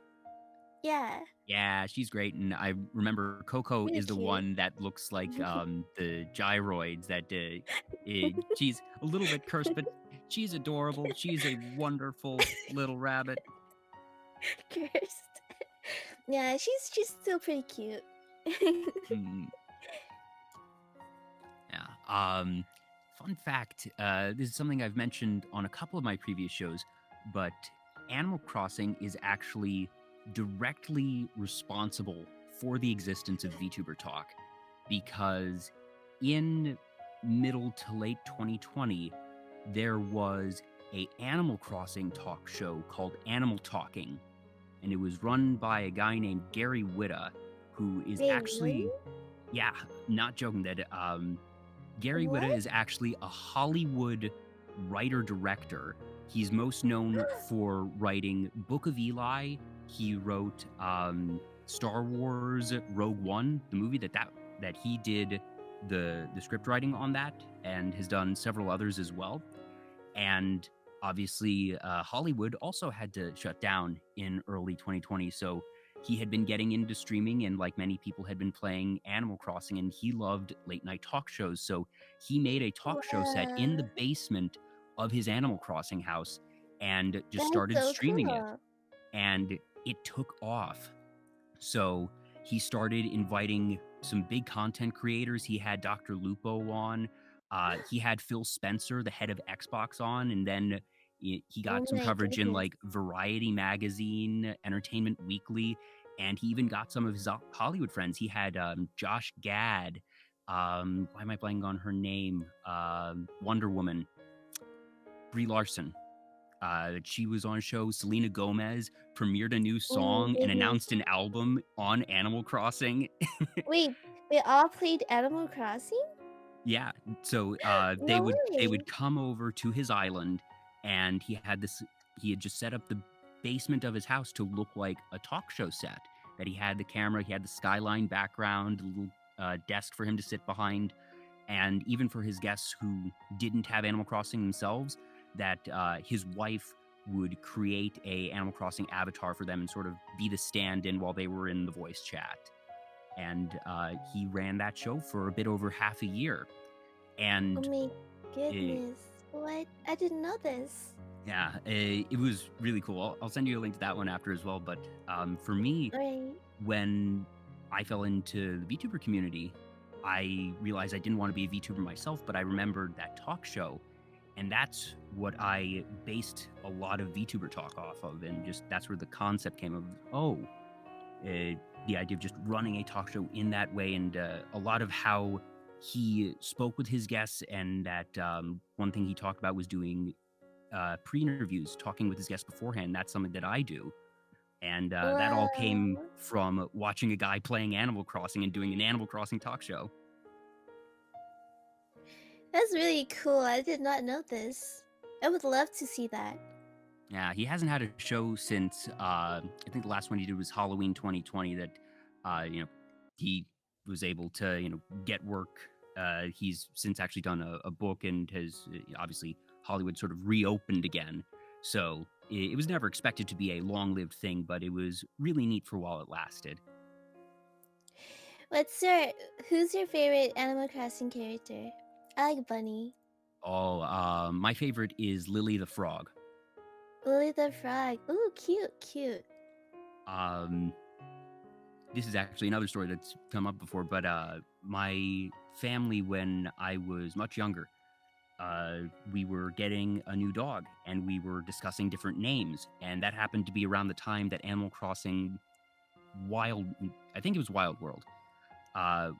Yeah, Yeah, she's great, and I remember Coco really is the cute. one that looks like the gyroids. She's a little bit cursed, but she's adorable. She's a wonderful little rabbit. Cursed. Yeah, she's still pretty cute. Mm, yeah. Fun fact. This is something I've mentioned on a couple of my previous shows, but Animal Crossing is actually directly responsible for the existence of VTuber Talk, because in middle to late 2020, there was a Animal Crossing talk show called Animal Talking, and it was run by a guy named Gary Whitta, who is Wait, really? actually, yeah, not joking, that Gary Whitta What? is actually a Hollywood writer-director. He's most known for writing Book of Eli. He wrote Star Wars Rogue One, the movie that he did the script writing on that, and has done several others as well. And obviously, Hollywood also had to shut down in early 2020, so he had been getting into streaming, and like many people had been playing Animal Crossing, and he loved late night talk shows. So he made a talk show set in the Wow, basement of his Animal Crossing house and just that's started so streaming it. cool. And it took off. So he started inviting some big content creators. He had Dr. Lupo on. He had Phil Spencer, the head of Xbox, on, and then he got Oh some my coverage in goodness. like Variety magazine, Entertainment Weekly, and he even got some of his Hollywood friends. He had Josh Gad. Why am I blanking on her name? Wonder Woman, Brie Larson. She was on a show. Selena Gomez premiered a new Oh my song and goodness. announced an album on Animal Crossing. Wait, they all played Animal Crossing? Yeah, so they No would way. come over to his island, and he had just set up the basement of his house to look like a talk show set. That he had the camera, he had the skyline background, a little desk for him to sit behind, and even for his guests who didn't have Animal Crossing themselves, that his wife would create a Animal Crossing avatar for them and sort of be the stand-in while they were in the voice chat. And he ran that show for a bit over half a year. Oh And my it, goodness. What? I didn't know this. yeah, it was really cool. I'll send you a link to that one after as well. But for me, Right. when I fell into the VTuber community, I realized I didn't want to be a VTuber myself, but I remembered that talk show. And that's what I based a lot of VTuber Talk off of, and just that's where the concept came of. The idea of just running a talk show in that way, and a lot of how he spoke with his guests, and that one thing he talked about was doing pre-interviews, talking with his guests beforehand. That's something that I do, and that all came Wow. from watching a guy playing Animal Crossing and doing an Animal Crossing talk show. That's really cool. I did not know this. I would love to see that. Yeah, he hasn't had a show since I think the last one he did was Halloween 2020. That he was able to get work. He's since actually done a book, and has obviously Hollywood sort of reopened again. So it was never expected to be a long-lived thing, but it was really neat for while it lasted. Who's your favorite Animal Crossing character? I like Bunny. Oh, my favorite is Lily the Frog. Lily the Frog. Ooh, cute, cute. This is actually another story that's come up before, but my family, when I was much younger, we were getting a new dog, and we were discussing different names, and that happened to be around the time that Animal Crossing I think it was Wild World,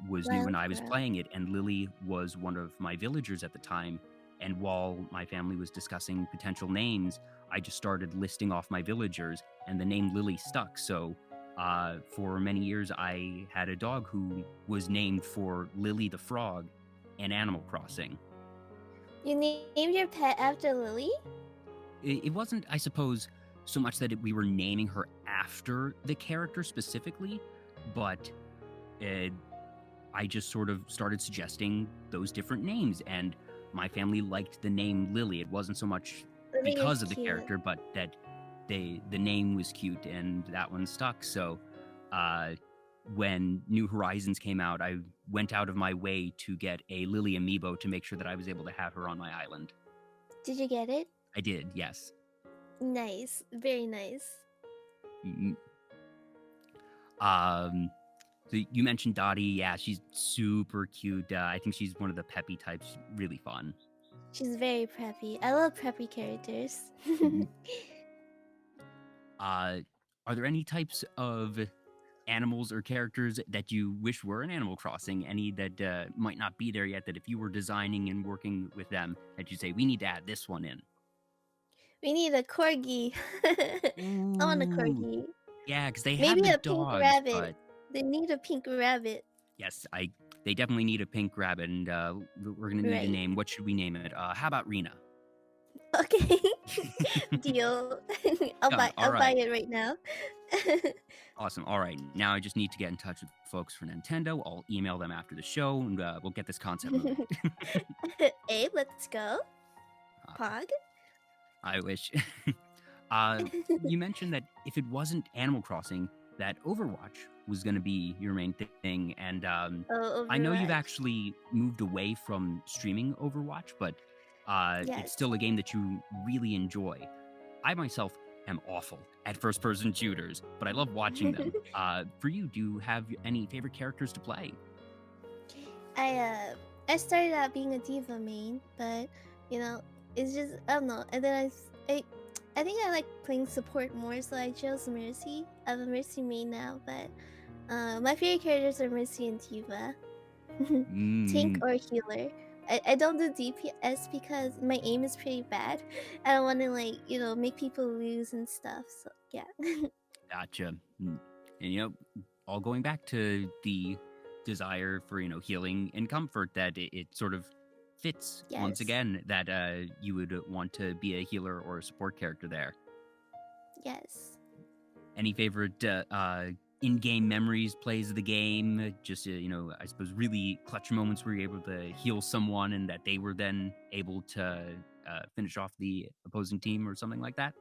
was new, and I was Well, playing it, and Lily was one of my villagers at the time. And while my family was discussing potential names, I just started listing off my villagers, and the name Lily stuck. So for many years, I had a dog who was named for Lily the Frog in Animal Crossing. you named your pet after Lily? It wasn't, I suppose, so much that we were naming her after the character specifically, but I just sort of started suggesting those different names, and my family liked the name Lily. It wasn't so much Lily is because of the cute. character, but that the name was cute, and that one stuck. So when New Horizons came out, I went out of my way to get a Lily amiibo to make sure that I was able to have her on my island. Did you get it? I did, yes. Nice. Very nice. So you mentioned Dottie. Yeah, she's super cute. I think she's one of the peppy types. Really fun. She's very preppy. I love preppy characters. Are there any types of animals or characters that you wish were in Animal Crossing? Any that might not be there yet, that if you were designing and working with them, that you say, we need to add this one in? We need a corgi. I want a Ooh, corgi. yeah, because they have Maybe the a pink dogs, rabbit. but They need a pink rabbit. yes, they definitely need a pink rabbit, and we're gonna need a Right. name. What should we name it? How about Rina? Okay. Deal. I'll Done. All buy right. it right now. Awesome. All right. Now I just need to get in touch with folks for Nintendo. I'll email them after the show, and we'll get this concept moving. Abe, let's go. Pog. I wish. You mentioned that if it wasn't Animal Crossing, that Overwatch was going to be your main thing. And Oh, I know you've Overwatch. actually moved away from streaming Overwatch, but it's Yes. still a game that you really enjoy. I myself am awful at first-person shooters, but I love watching them. For you, do you have any favorite characters to play? I started out being a diva main, but it's just I don't know. And then I think I like playing support more, so I chose Mercy. I'm a Mercy main now, but my favorite characters are Mercy and Diva. Tank or healer. I don't do DPS because my aim is pretty bad. I don't want to make people lose and stuff. So yeah. Gotcha. And all going back to the desire for healing and comfort, that it sort of fits once Yes. again that you would want to be a healer or a support character there. Yes. Any favorite in-game memories, plays of the game? Just I suppose really clutch moments where you're able to heal someone and that they were then able to finish off the opposing team or something like that?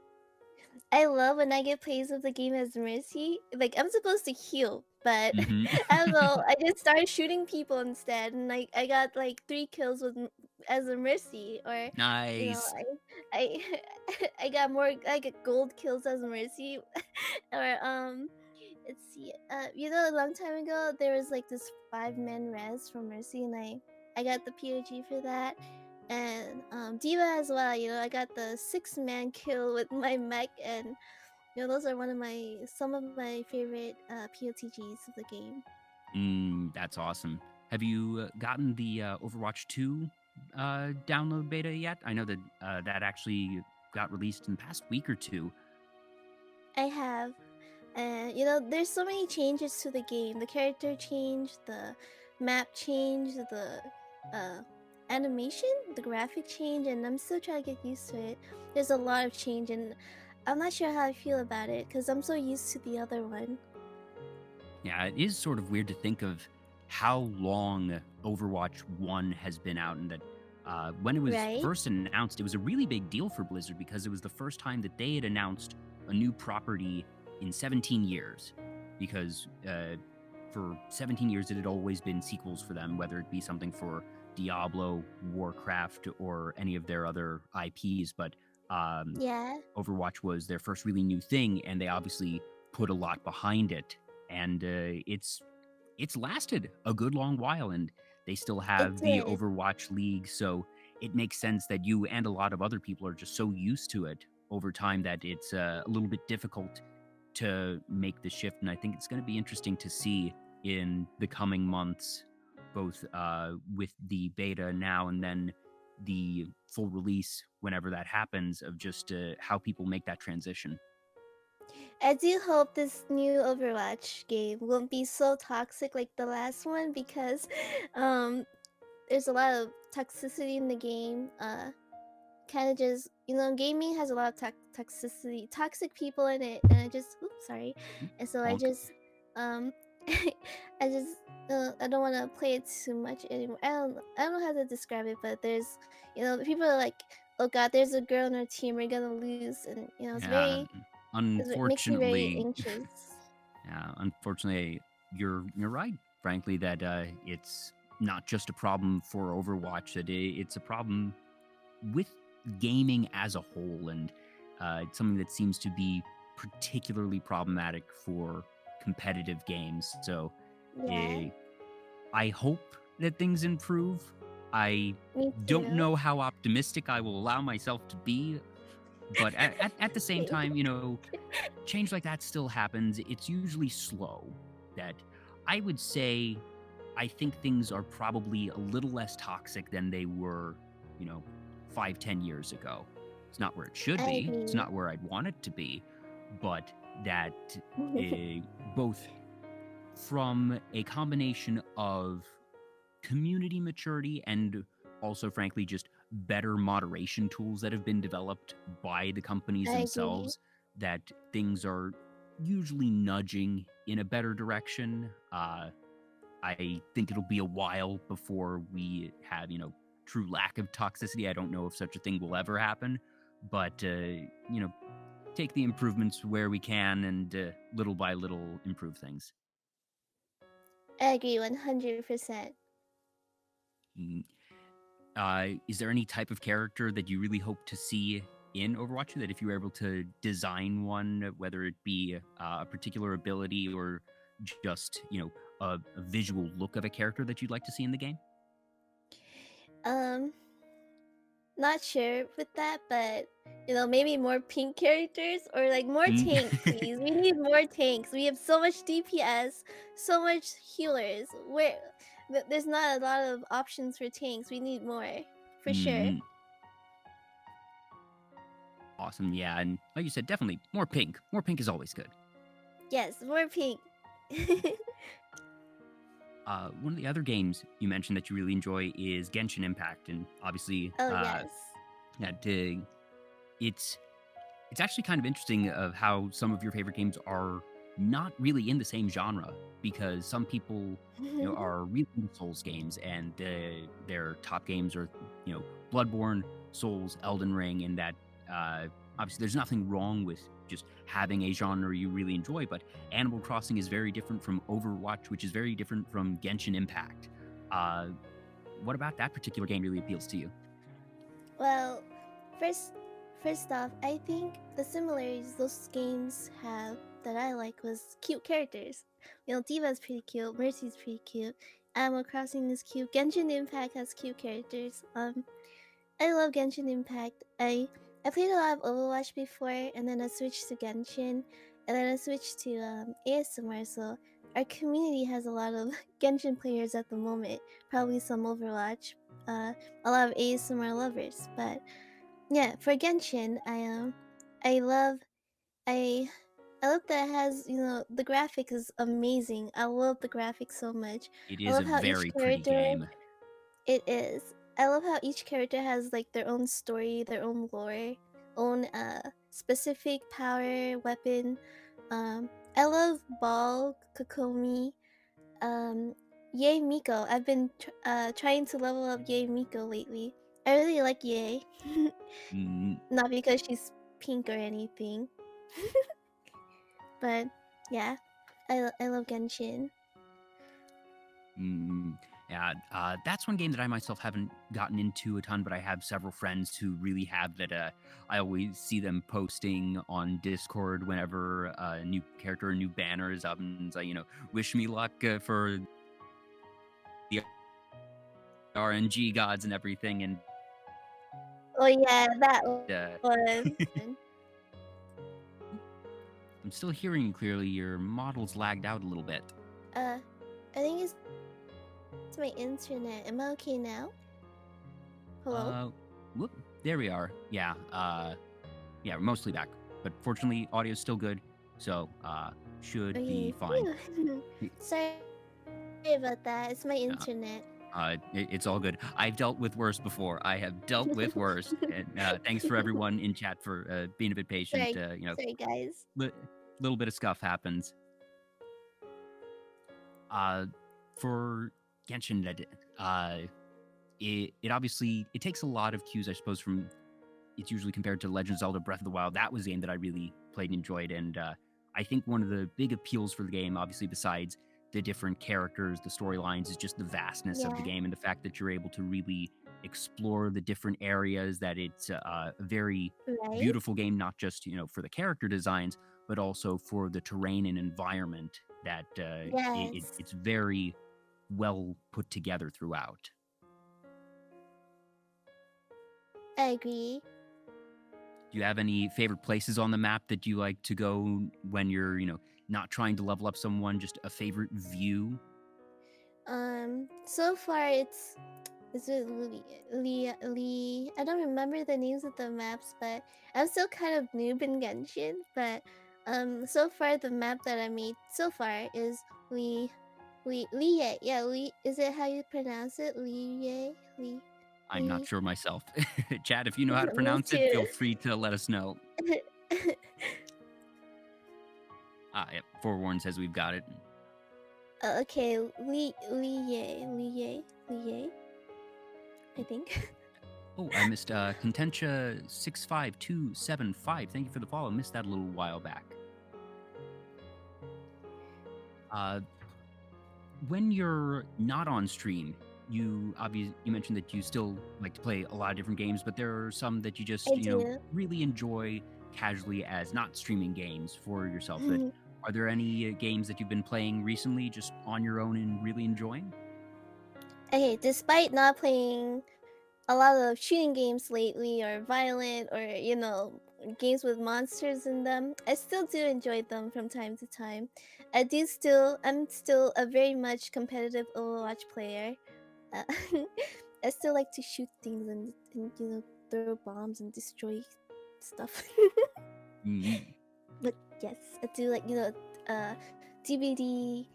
I love when I get plays of the game as Mercy. Like, I'm supposed to heal, but Mhm. I don't know. I just started shooting people instead, and I got like 3 kills as a Mercy, or Nice. I I got more. I get gold kills as a Mercy, or let's see. A long time ago there was like this 5-man res from Mercy, and I got the POG for that. and DOVA as well. I got the 6-man kill with my mech, and those are some of my favorite POTGs of the game. That's awesome. Have you gotten the Overwatch 2 download beta yet? I know that that actually got released in the past week or two. I have, and there's so many changes to the game. The character changed, the map changed, the uh, animation, the graphic change, and I'm still trying to get used to it. There's a lot of change, and I'm not sure how I feel about it because I'm so used to the other one. Yeah, it is sort of weird to think of how long Overwatch 1 has been out, and that when it was Right? first announced, it was a really big deal for Blizzard because it was the first time that they had announced a new property in 17 years. Because for 17 years, it had always been sequels for them, whether it be something for Diablo, Warcraft, or any of their other IPs. But Yeah. Overwatch was their first really new thing, and they obviously put a lot behind it. And it's lasted a good long while, and they still It have the did. Overwatch League, so it makes sense that you and a lot of other people are just so used to it over time that it's a little bit difficult to make the shift. And I think it's going to be interesting to see in the coming months, both with the beta now and then the full release whenever that happens, of just how people make that transition. I do hope this new Overwatch game won't be so toxic like the last one because um there's a lot of toxicity in the game. Kind of just gaming has a lot of toxicity, toxic people in it, and I just oops sorry, and so I Honk. just um I just I don't want to play it too much anymore. I don't know how to describe it, but there's people are like, oh god, there's a girl on our team, we're gonna lose, and Yeah, it makes me very unfortunately, anxious. yeah, unfortunately, you're right. Frankly, that it's not just a problem for Overwatch; that it's a problem with gaming as a whole, and it's something that seems to be particularly problematic for competitive games. So, Yeah, uh, I hope that things improve. I me don't too. know how optimistic I will allow myself to be, but at the same time, change like that still happens. It's usually slow. That I would say, I think things are probably a little less toxic than they were, you know, 5, 10 years ago. It's not where it should I be. It's agree. not where I'd want it to be, but that both from a combination of community maturity and also, frankly, just better moderation tools that have been developed by the companies I agree. themselves, that things are usually nudging in a better direction. I think it'll be a while before we have, true lack of toxicity. I don't know if such a thing will ever happen, but, take the improvements where we can and little by little improve things. I agree 100%. Mm. Is there any type of character that you really hope to see in Overwatch, that if you were able to design one, whether it be a particular ability or just, a visual look of a character that you'd like to see in the game? Um, Not sure with that, but maybe more pink characters or like more Mm. tanks, please. We need more tanks. We have so much DPS, so much healers. There's not a lot of options for tanks. We need more, for sure. Mhm. Awesome. Yeah, and like you said, definitely more pink. More pink is always good. Yes, more pink. One of the other games you mentioned that you really enjoy is Genshin Impact, and obviously, Oh yes. that it's it's actually kind of interesting of how some of your favorite games are not really in the same genre, because some people, are really into Souls games, and their top games are, Bloodborne, Souls, Elden Ring, and that obviously there's nothing wrong with just having a genre you really enjoy, but Animal Crossing is very different from Overwatch, which is very different from Genshin Impact. Uh, what about that particular game really appeals to you? Well, first first off, I think the similarities those games have that I like was cute characters. Diva's pretty cute, Mercy's pretty cute, Animal Crossing is cute, Genshin Impact has cute characters. I love Genshin Impact. I played a lot of Overwatch before, and then I switched to Genshin, and then I switched to ASMR. So our community has a lot of Genshin players at the moment. Probably some Overwatch. A lot of ASMR lovers. But yeah, for Genshin, I love I I love that it has, the graphic is amazing. I love the graphics so much. It I is a love how each very pretty character game. it is. I love how each character has like their own story, their own lore, own specific power, weapon. I love Ball, Kokomi, um, Yay Miko. I've been trying to level up Yay Miko lately. I really like Yay. Mm, Not because she's pink or anything, but yeah, I love Genshin. mm, yeah, that's one game that I myself haven't gotten into a ton, but I have several friends who really have that. I always see them posting on Discord whenever a new character or new banner is up, and it's like, wish me luck for the RNG gods and everything. And Oh yeah, that uh, one. I'm still hearing you clearly. Your model's lagged out a little bit. I think it's my internet. Am I okay now? Hello? Whoop, there we are. Yeah, we're mostly back. But fortunately, audio's still good, so should be Okay. fine. Sorry about that. It's my internet. It's all good. I've dealt with worse before. I have dealt with worse. And thanks for everyone in chat for being a bit patient. Sorry, guys. Little bit of scuff happens. For Genshin, it obviously it takes a lot of cues, I suppose, from it's usually compared to Legend of Zelda Breath of the Wild. That was a game that I really played and enjoyed, and I think one of the big appeals for the game, obviously besides the different characters, the storylines, is just the vastness of the game and the fact that you're able to really explore the different areas, that it's a very beautiful game, not just for the character designs, but also for the terrain and environment, that it's very well put together throughout. I agree. Do you have any favorite places on the map that you like to go when you're, not trying to level up someone, just a favorite view? So far it's is it Lee? I don't remember the names of the maps, but I'm still kind of noob in Genshin. But so far the map that I made so far is Lee. Yeah, Lee. Is it how you pronounce it? Lee. I'm not sure myself. Chad, if you know how to pronounce it, feel free to let us know. Yeah, Forewarn says we've got it. Okay, Lee, I think. Oh, I missed Contentia 65275. Thank you for the follow. Missed that a little while back. When you're not on stream, you mentioned that you still like to play a lot of different games, but there are some that you just really enjoy casually as not streaming games for yourself. But are there any games that you've been playing recently just on your own and really enjoying? Okay, despite not playing a lot of shooting games lately, or violent, or games with monsters in them, I still do enjoy them from time to time. I'm still a very much competitive Overwatch player. I still like to shoot things and throw bombs and destroy stuff. But yes, I do like DBD,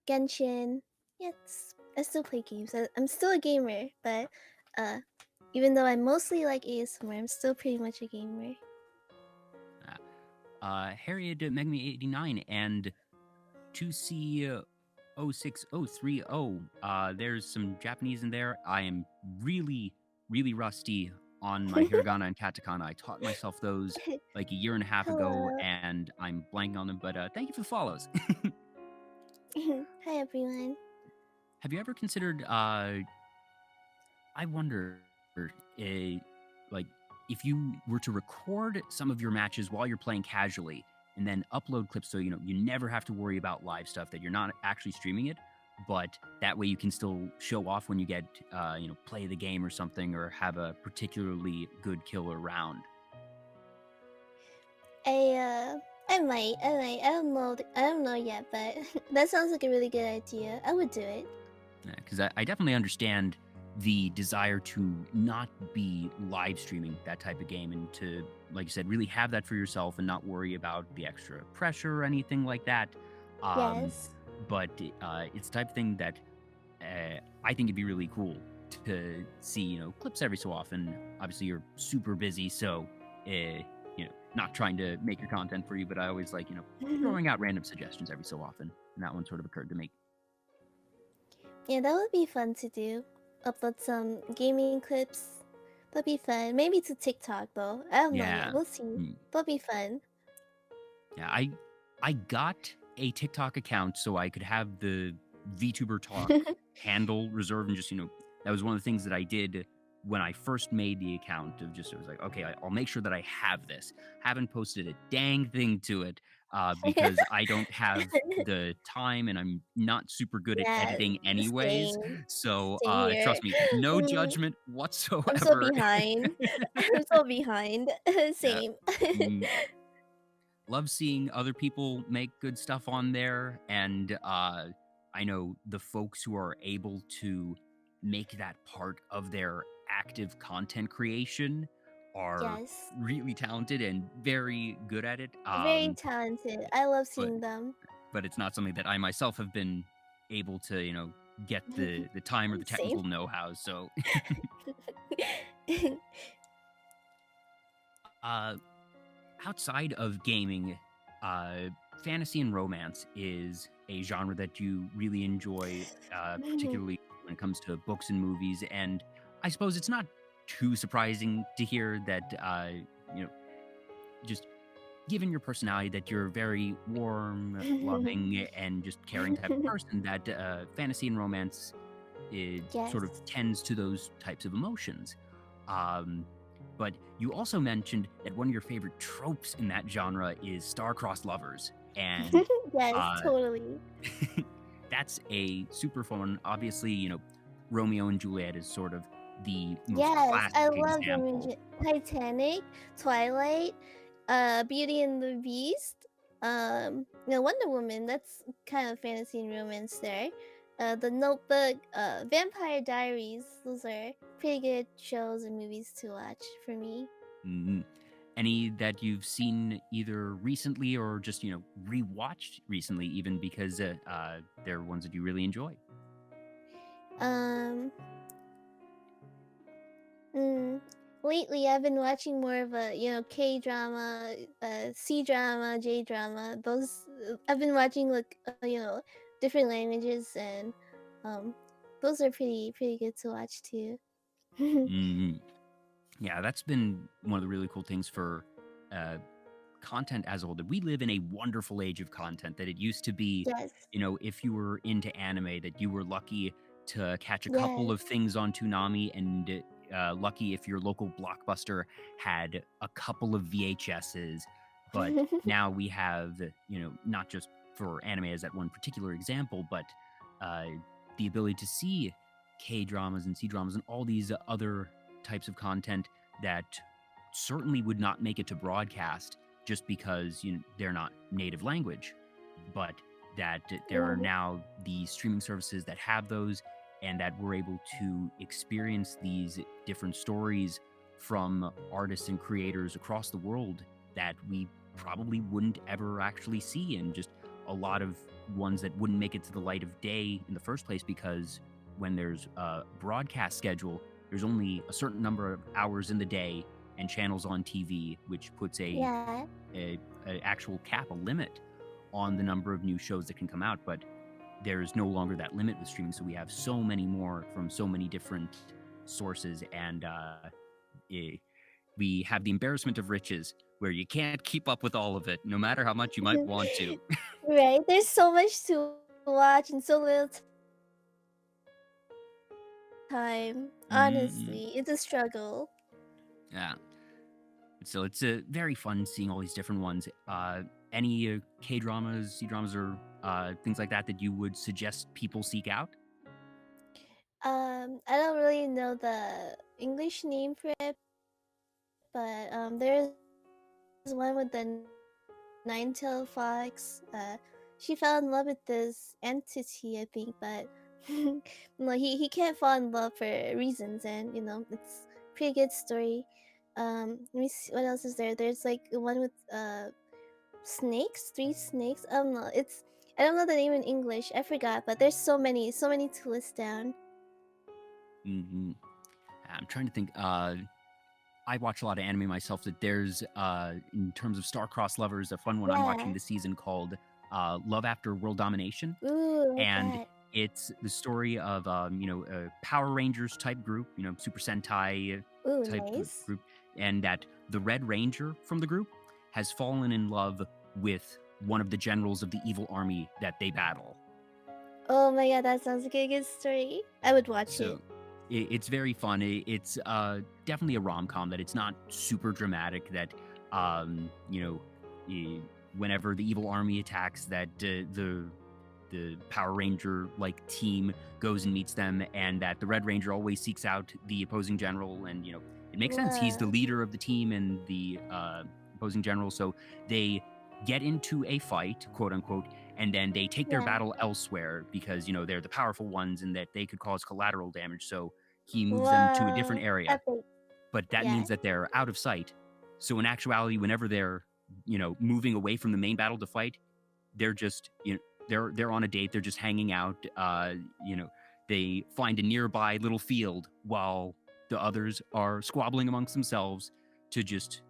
Genshin. Yes, I still play games. I'm still a gamer, but even though I mostly like ASMR, I'm still pretty much a gamer. Harriet Megme 89 and 2C06030. There's some Japanese in there. I am really, really rusty on my hiragana and katakana. I taught myself those like a year and a half ago, and I'm blanking on them. But thank you for the follows. Hi everyone. Have you ever considered? I wonder, like, if you were to record some of your matches while you're playing casually and then upload clips, so you never have to worry about live stuff, that you're not actually streaming it. but that way you can still show off when you get, play the game or something, or have a particularly good killer round. I might. I don't know. I don't know yet, but that sounds like a really good idea. I would do it. Because I definitely understand the desire to not be live streaming that type of game, and to, like you said, really have that for yourself and not worry about the extra pressure or anything like that. Yes. But it's the type of thing that I think it'd be really cool to see, clips every so often. Obviously, you're super busy, so not trying to make your content for you, but I always like, throwing out random suggestions every so often, and that one sort of occurred to me. Yeah, that would be fun to do. Upload some gaming clips. That'd be fun. Maybe to TikTok though. I don't know yet. Yeah. We'll see. That'd be fun. Yeah, I got a TikTok account so I could have the Vtuber Talk handle reserved, and just, that was one of the things that I did when I first made the account. Of just, it was like, okay, I'll make sure that I have this. Haven't posted a dang thing to it because I don't have the time, and I'm not super good at Yeah, editing anyways. same. So Same here. trust me, no judgment whatsoever. I'm so behind. I'm so behind. Same. Love seeing other people make good stuff on there, and I know the folks who are able to make that part of their active content creation are really talented and very good at it. Very talented. I love seeing them. But it's not something that I myself have been able to, get the time or the technical know-how. So outside of gaming, fantasy and romance is a genre that you really enjoy, particularly when it comes to books and movies. And I suppose it's not too surprising to hear that, just given your personality, that you're a very warm, loving, and just caring type of person, that fantasy and romance sort of tends to those types of emotions. But you also mentioned that one of your favorite tropes in that genre is star-crossed lovers. And yes, totally. That's a super fun one. Obviously, Romeo and Juliet is sort of the most classic I love example. Titanic, Twilight, Beauty and the Beast, Wonder Woman. That's kind of fantasy and romance there. The Notebook, Vampire Diaries. Those are pretty good shows and movies to watch for me. Any that you've seen either recently or just, rewatched recently, even because they're ones that you really enjoy? Lately I've been watching more of a K-drama, C-drama, J-drama. Those I've been watching like different languages, and those are pretty good to watch too. Yeah, that's been one of the really cool things for content as a whole. That we live in a wonderful age of content. That it used to be, if you were into anime, that you were lucky to catch a couple of things on Toonami, and lucky if your local Blockbuster had a couple of VHSs. But now we have, not just for anime as that one particular example, but the ability to see K-dramas and C-dramas and all these other types of content that certainly would not make it to broadcast just because they're not native language, but that there are now the streaming services that have those, and that we're able to experience these different stories from artists and creators across the world that we probably wouldn't ever actually see, and just a lot of ones that wouldn't make it to the light of day in the first place, because when there's a broadcast schedule, there's only a certain number of hours in the day and channels on TV, which puts a actual cap, a limit on the number of new shows that can come out. But there's no longer that limit with streaming, so we have so many more from so many different sources, and we have the embarrassment of riches where you can't keep up with all of it, no matter how much you might want to. Right, there's so much to watch and so little time. Honestly, it's a struggle. Yeah. So it's very fun seeing all these different ones. any K dramas, C dramas, or things like that that you would suggest people seek out? I don't really know the English name for it, but there's one with the nine-tailed fox. She fell in love with this entity, I think, but no, he can't fall in love for reasons, and it's pretty good story. Let me see what else is there. There's like one with snakes, three snakes. No, it's I don't know the name in English. I forgot, but there's so many to list down. Mm-hmm. I'm trying to think. I watch a lot of anime myself. That there's, in terms of star-crossed lovers, a fun one I'm watching Yeah. this season called Love After World Domination, Ooh, like and that. it's the story of a Power Rangers type group, Super Sentai Ooh, type nice. group, and that the Red Ranger from the group has fallen in love with one of the generals of the evil army that they battle. Oh my god, that sounds like a good story. I would watch it. So it's very fun. It's definitely a rom-com. That it's not super dramatic. That um, you know, whenever the evil army attacks, that the Power Ranger like team goes and meets them, and that the Red Ranger always seeks out the opposing general, and it makes sense. He's the Wow. leader of the team and the opposing general, so they get into a fight, quote unquote, and then they take their Yeah. battle elsewhere because they're the powerful ones and that they could cause collateral damage. So he moves them to a different Wow. area, Epic. but that Yeah. means that they're out of sight. So in actuality, whenever they're moving away from the main battle to fight, they're just they're on a date. They're just hanging out. They find a nearby little field while the others are squabbling amongst themselves to just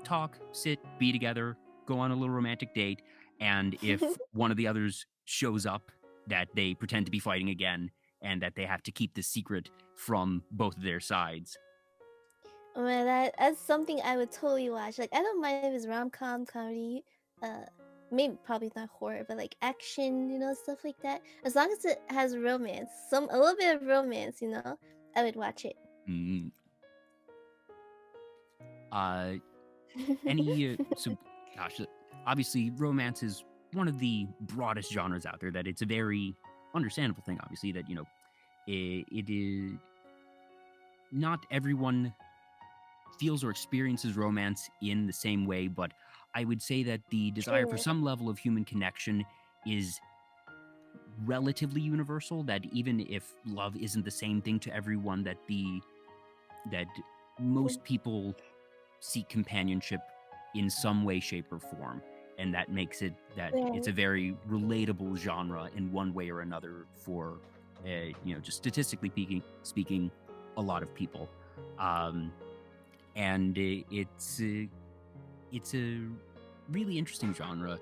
talk, sit, be together, go on a little romantic date. And if one of the others shows up, that they pretend to be fighting again, and that they have to keep the secret from both of their sides. Oh man, that's something I would totally watch. Like, I don't mind if it's rom-com, comedy, uh, maybe probably not horror, but like action, stuff like that. As long as it has romance, a little bit of romance, I would watch it. Mm. Uh, any so gosh, obviously romance is one of the broadest genres out there. That it's a very understandable thing. Obviously, that it is not everyone feels or experiences romance in the same way, but I would say that the desire for True. some level of human connection is relatively universal. That even if love isn't the same thing to everyone, that most people seek companionship in some way, shape, or form. And that makes it that it's Right. a very relatable genre in one way or another for, just statistically speaking, a lot of people. And it's a really interesting genre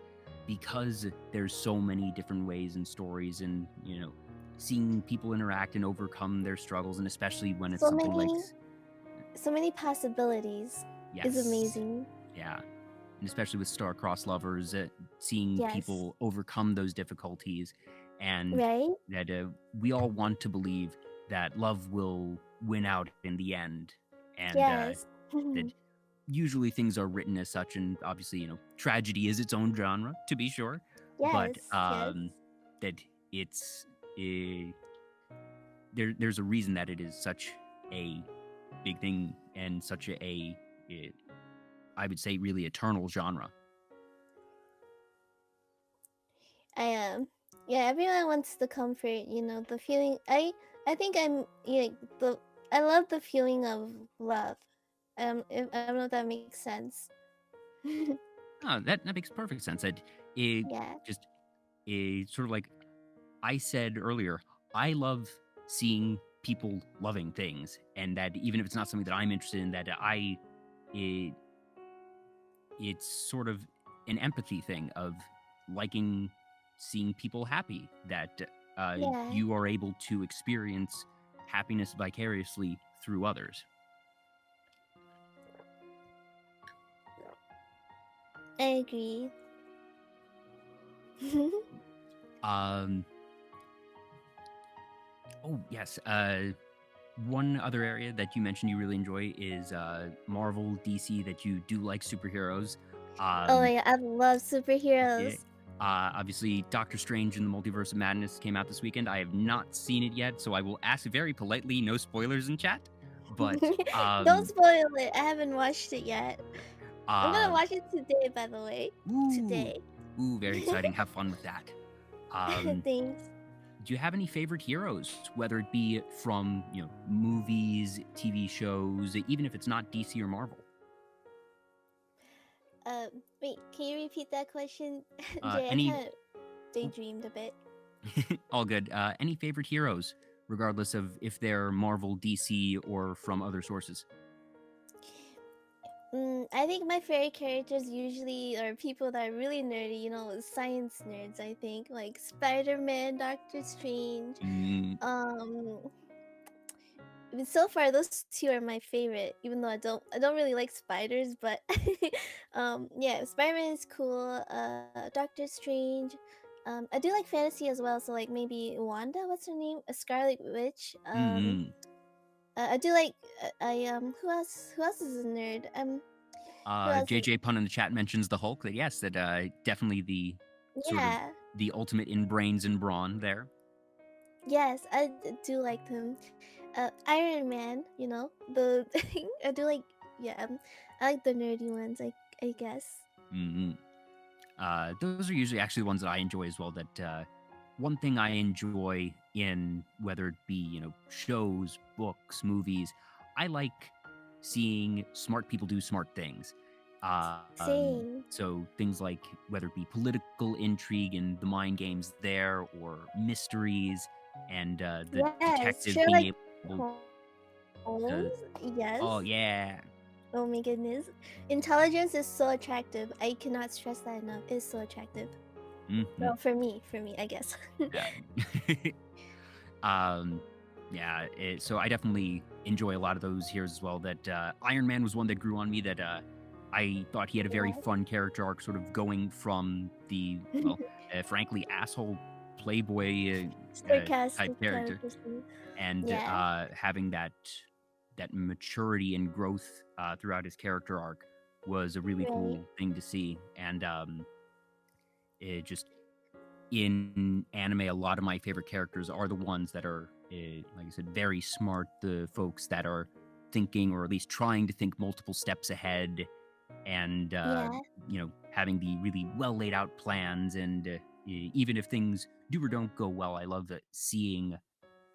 because there's so many different ways and stories, and seeing people interact and overcome their struggles, and especially when it's So something like many possibilities. It's yes, amazing. yeah, and especially with star-crossed lovers, seeing Yes. people overcome those difficulties, and Right? that we all want to believe that love will win out in the end, and Yes. that usually things are written as such. And obviously, tragedy is its own genre, to be sure, but Yes. Yes. that it's there's a reason that it is such a big thing and such I would say really eternal genre. I am. Yeah, everyone wants the comfort, the feeling. I think I'm yeah, the I love the feeling of love. I don't know if that makes sense. Oh, that makes perfect sense. That it Yeah. just sort of like I said earlier, I love seeing people loving things, and that even if it's not something that I'm interested in, that it, it's sort of an empathy thing of liking seeing people happy. That Yeah. you are able to experience happiness vicariously through others. I agree. Um. Oh yes. One other area that you mentioned you really enjoy is Marvel, DC. That you do like superheroes. Oh Um, my god, I love yeah, superheroes. obviously, Doctor Strange and the Multiverse of Madness came out this weekend. I have not seen it yet, so I will ask very politely, no spoilers in chat. But Don't spoil it. I haven't watched it yet. I'm gonna uh, watch it today, by the way. ooh, Today. very exciting. Have fun with that. Thanks. Do you have any favorite heroes, whether it be from movies, TV shows, even if it's not DC or Marvel? Uh, Wait, can you repeat that question? Jay, I Any kind of daydreamed a bit. all good. Any favorite heroes, regardless of if they're Marvel, DC, or from other sources? I think my favorite characters usually are people that are really nerdy, science nerds, I think. Like Spider-Man, Doctor Strange. Mm, Um so far those two are my favorite, even though I don't really like spiders, but yeah, Spider-Man is cool. Doctor Strange. I do like fantasy as well, so like maybe Wanda, what's her name? A Scarlet Witch. mm, I do like who else is a nerd? Who else is JJ Pun in the chat mentions the Hulk. That yes, that definitely the sort of yeah. the ultimate in brains and brawn there. Yes, do like them. Iron Man, the I do like yeah, I like the nerdy ones, I guess. Mm-hmm. Those are usually actually the ones that I enjoy as well. That one thing I enjoy in whether it be shows, books, movies, I like seeing smart people do smart things. Same. So things like whether it be political intrigue and the mind games there, or mysteries, and the Yes, detective being Sherlock able to. Holmes. Yes. Oh yeah. Oh my goodness. Intelligence is so attractive. I cannot stress that enough. It's so attractive. Mm-hmm. Well, for me, I guess. Yeah. um, yeah. So I definitely enjoy a lot of those heroes as well. That Iron Man was one that grew on me. That I thought he had a very Yeah. fun character arc, sort of going from the frankly, asshole playboy type Sarcastic kind of character, person. and Yeah. having that maturity and growth throughout his character arc was a really Right. cool thing to see. And it just in anime, a lot of my favorite characters are the ones that are, like I said, very smart. The folks that are thinking, or at least trying to think, multiple steps ahead, and Yeah. having the really well laid out plans. And even if things do or don't go well, I love seeing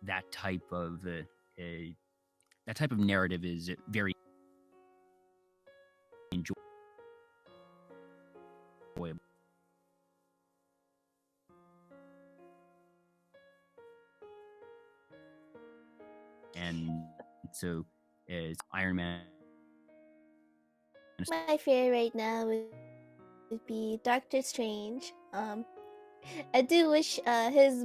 that type of narrative is very enjoyable. And so, Iron Man. My favorite right now would be Doctor Strange. I do wish his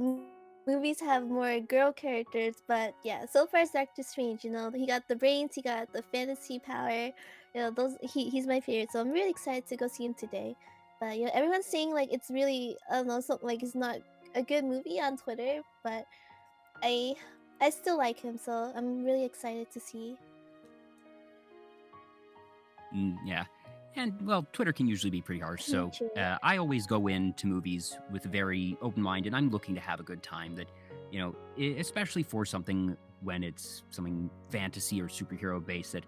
movies have more girl characters, but yeah, so far it's Doctor Strange. He got the brains, he got the fantasy power. Those he's my favorite. So I'm really excited to go see him today. But everyone's saying like it's really I don't know, something like it's not a good movie on Twitter, but I I still like him, so I'm really excited to see. Yeah. And, well, Twitter can usually be pretty harsh. So True. I always go into movies with a very open mind, and I'm looking to have a good time. That, especially for something when it's something fantasy or superhero based, that,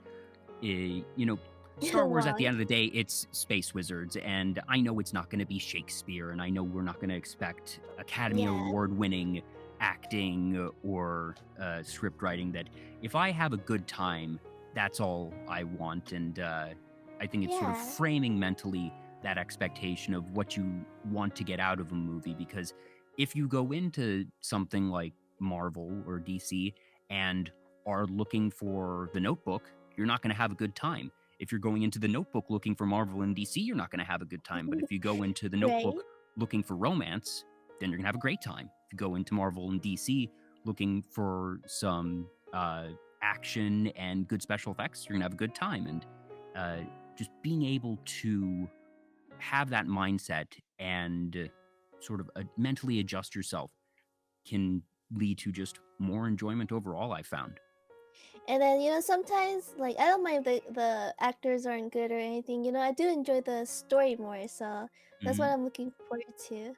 Star Wars, at the Long. end of the day, it's space wizards. And I know it's not going to be Shakespeare, and I know we're not going to expect Academy Yeah. Award winning acting or script writing. That if I have a good time, that's all I want. And I think it's sort of Yeah. framing mentally that expectation of what you want to get out of a movie. Because if you go into something like Marvel or DC and are looking for The Notebook, you're not going to have a good time. If you're going into The Notebook looking for Marvel and DC, you're not going to have a good time. But if you go into The Right. Notebook looking for romance, then you're going to have a great time. If you go into Marvel and DC looking for some action and good special effects, you're going to have a good time. And just being able to have that mindset and sort of mentally adjust yourself can lead to just more enjoyment overall, I found. And then sometimes like I don't mind the actors aren't good or anything. I do enjoy the story more, so that's what Mhm. I'm looking forward to.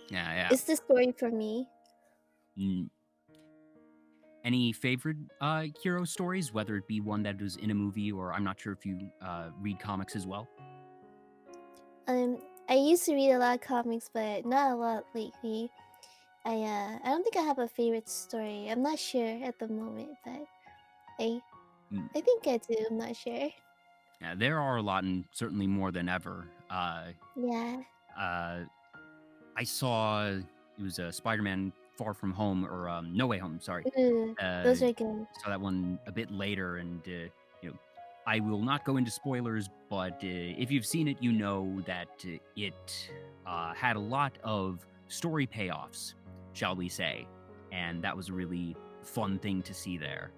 Yeah, yeah. It's the story for me. Mm. Any favorite hero stories, whether it be one that was in a movie, or I'm not sure if you read comics as well? Um, I used to read a lot of comics, but not a lot lately. I don't think I have a favorite story. I'm not sure at the moment, but I Mm. I think I do. I'm not sure. Yeah, there are a lot, and certainly more than ever. Yeah. Uh, I saw it was a Spider-Man Far From Home, or No Way Home. Sorry, Ooh, those are good. saw that one a bit later, and you know, I will not go into spoilers, but if you've seen it, you know that it had a lot of story payoffs, shall we say, and that was a really fun thing to see there.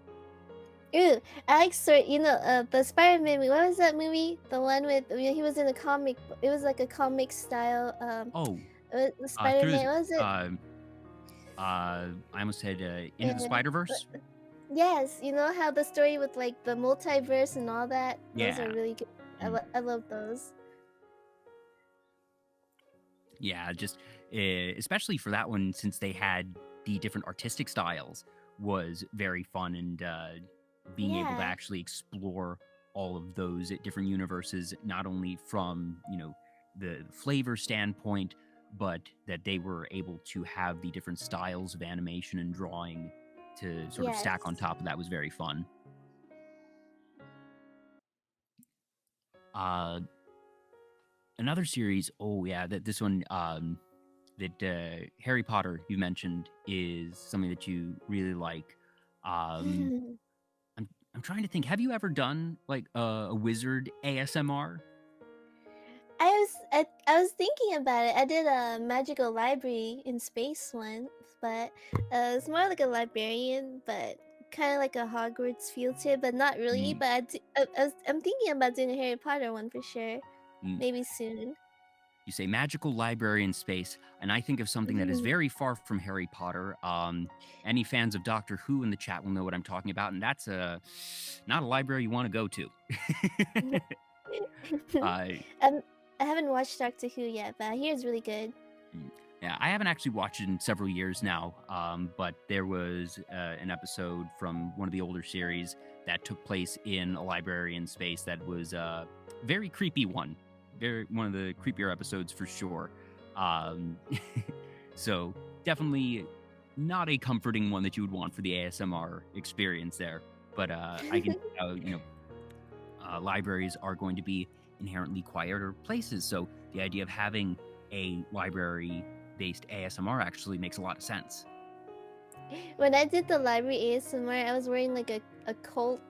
Ooh, I like the Spider-Man movie. What was that movie? The one with he was in a comic. It was like a comic style. Oh, The through Spider-Man. What was it? I almost said Into the Uh, Spider-Verse. yes, you know how the story with like the multiverse and all that. Those are Yeah. really good. Mm. I love those. Yeah, just especially for that one, since they had the different artistic styles, was very fun, and being able to Yeah. actually explore all of those different universes, not only from the flavor standpoint, but that they were able to have the different styles of animation and drawing to sort of stack on Yes. top of that was very fun. Uh, Another series, oh yeah, that this one that Harry Potter you mentioned is something that you really like. Um, I'm trying to think. Have you ever done like a wizard ASMR? I was thinking about it. I did a magical library in space once, but it's more like a librarian, but kind of like a Hogwarts feel to it, but not really. Mm, But I'm thinking about doing a Harry Potter one for sure, mm. maybe soon. You say magical library in space, and I think of something that is very far from Harry Potter. Any fans of Doctor Who in the chat will know what I'm talking about, and that's not a library you want to go to. uh, I haven't watched Doctor Who yet, but I hear it's really good. Yeah, I haven't actually watched it in several years now, but there was an episode from one of the older series that took place in a library in space that was a very creepy one. Very one of the creepier episodes for sure. Um, so definitely not a comforting one that you would want for the ASMR experience there. But I can, libraries are going to be inherently quieter places. So the idea of having a library based ASMR actually makes a lot of sense. When I did the library ASMR, I was wearing like a cult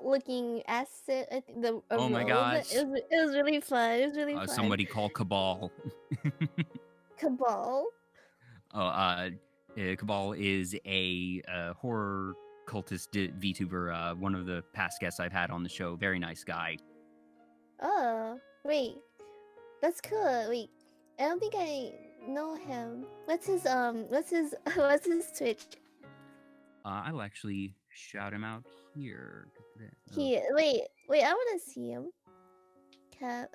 looking asset. I think a Oh my robe. gosh. It was really fun. It was really fun. Somebody call Cabal. Cabal. Oh, Cabal is a horror cultist VTuber, one of the past guests I've had on the show. Very nice guy. Oh wait, that's cool. Wait, I don't think I know him. What's his Twitch? I'll actually shout him out here. Wait. I want to see him.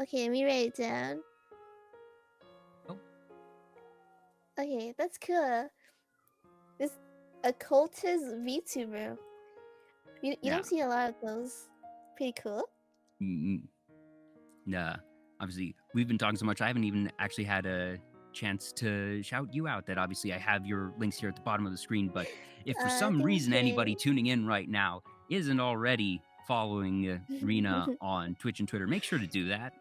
Okay, let me write it down. Oh, Okay, that's cool. This occultist VTuber. You yeah. don't see a lot of those. Pretty cool. Mm-mm. Nah, obviously, we've been talking so much, I haven't even actually had a chance to shout you out. That obviously I have your links here at the bottom of the screen, but if for some Thank reason anybody you. tuning in right now isn't already following Rina on Twitch and Twitter, make sure to do that.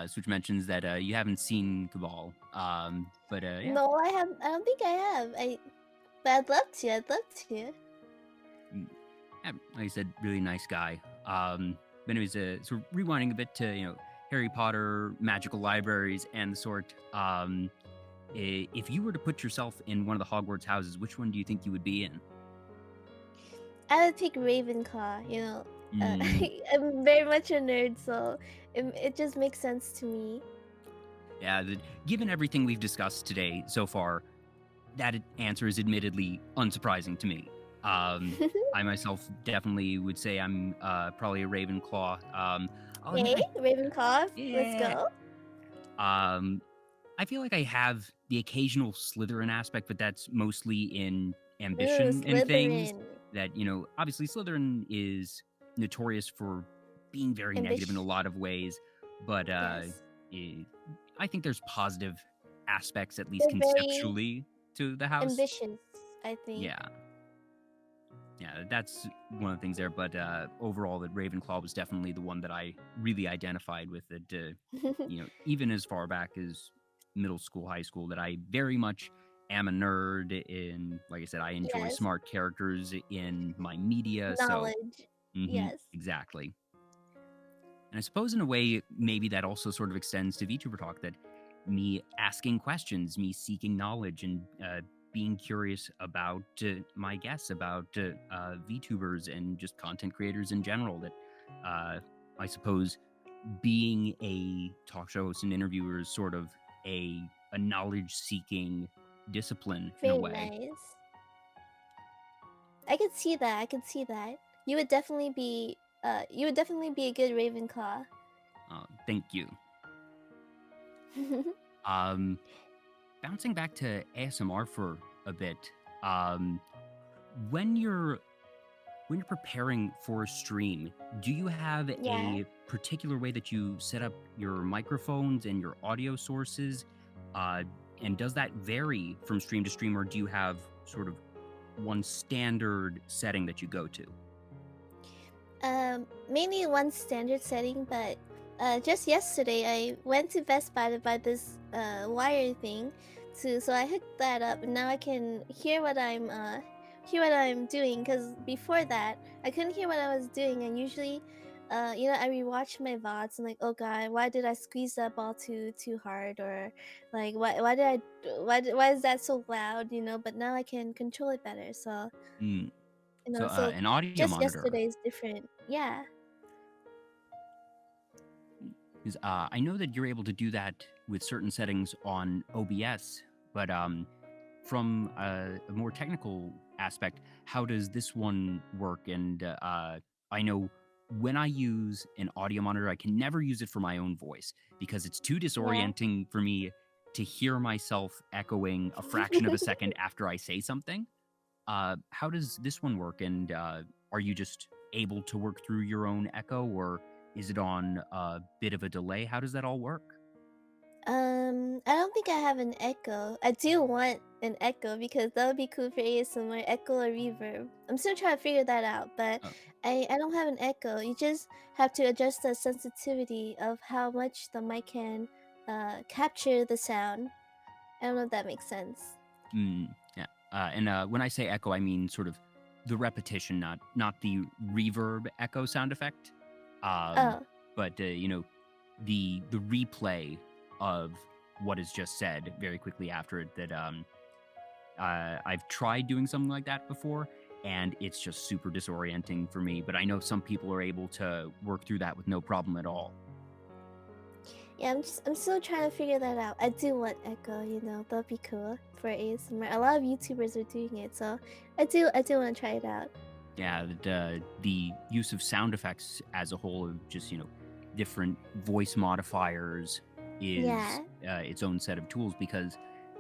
Switch mentions that you haven't seen Cabal, but yeah. No, I have. I don't think I have. But I'd love to. I'd love to. Yeah, like I said, really nice guy. But anyways, sort of rewinding a bit to Harry Potter, magical libraries, and the sort. If you were to put yourself in one of the Hogwarts houses, which one do you think you would be in? I would pick Ravenclaw. Mm, I'm very much a nerd, so it just makes sense to me. yeah, given everything we've discussed today so far, that answer is admittedly unsurprising to me. I myself definitely would say I'm probably a Ravenclaw. I'll admit, Yay, Ravenclaw, let's yeah. go. I feel like I have the occasional Slytherin aspect, but that's mostly in Ooh, ambition and things. Slytherin. That obviously Slytherin is notorious for being very negative in a Ambition. lot of ways, but Yes. I think there's positive aspects, at least They're very conceptually, to the house. ambitious, I think. Yeah, that's one of the things there. But overall, that Ravenclaw was definitely the one that I really identified with. It, even as far back as middle school, high school, that I very much am a nerd. In, like I said, I enjoy Yes. smart characters in my media. Knowledge. Yes. Exactly. And I suppose in a way, maybe that also sort of extends to VTuber Talk, that me asking questions, me seeking knowledge, and being curious about my guests, about VTubers and just content creators in general. That I suppose being a talk show host and interviewer is sort of a knowledge-seeking discipline in a Very way. nice. I could see that. I could see that. You would definitely be. You would definitely be a good Ravenclaw. Thank you. Bouncing back to ASMR for a bit, when you're preparing for a stream, do you have a particular way that you set up your microphones and your audio sources? And does that vary from stream to stream, or do you have sort of one standard setting that you go to? Mainly one standard setting, but just yesterday I went to Best Buy to buy this wire thing, so I hooked that up, and now I can hear what I'm doing. Because before that, I couldn't hear what I was doing, and usually, I rewatch my VODs and like, oh god, why did I squeeze that ball too hard, or like why is that so loud? But now I can control it better, so. So So an audio just monitor. yesterday is different. Yeah. Because I know that you're able to do that with certain settings on OBS, but from a more technical aspect, how does this one work? And I know when I use an audio monitor, I can never use it for my own voice because it's too disorienting for me to hear myself echoing a fraction of a second after I say something. How does this one work? And are you just able to work through your own echo, or is it on a bit of a delay? How does that all work? I don't think I have an echo. I do want an echo because that would be cool for ASMR, echo or reverb. I'm still trying to figure that out, but I don't have an echo. You just have to adjust the sensitivity of how much the mic can capture the sound. I don't know if that makes sense. Yeah. And when I say echo, I mean sort of the repetition, not the reverb echo sound effect. But the replay of what is just said very quickly after it. That I've tried doing something like that before, and it's just super disorienting for me. But I know some people are able to work through that with no problem at all. Yeah, I'm still trying to figure that out. I do want echo, that'd be cool for ASMR. A lot of YouTubers are doing it, so I do want to try it out. Yeah, the use of sound effects as a whole, of just different voice modifiers, is its own set of tools, because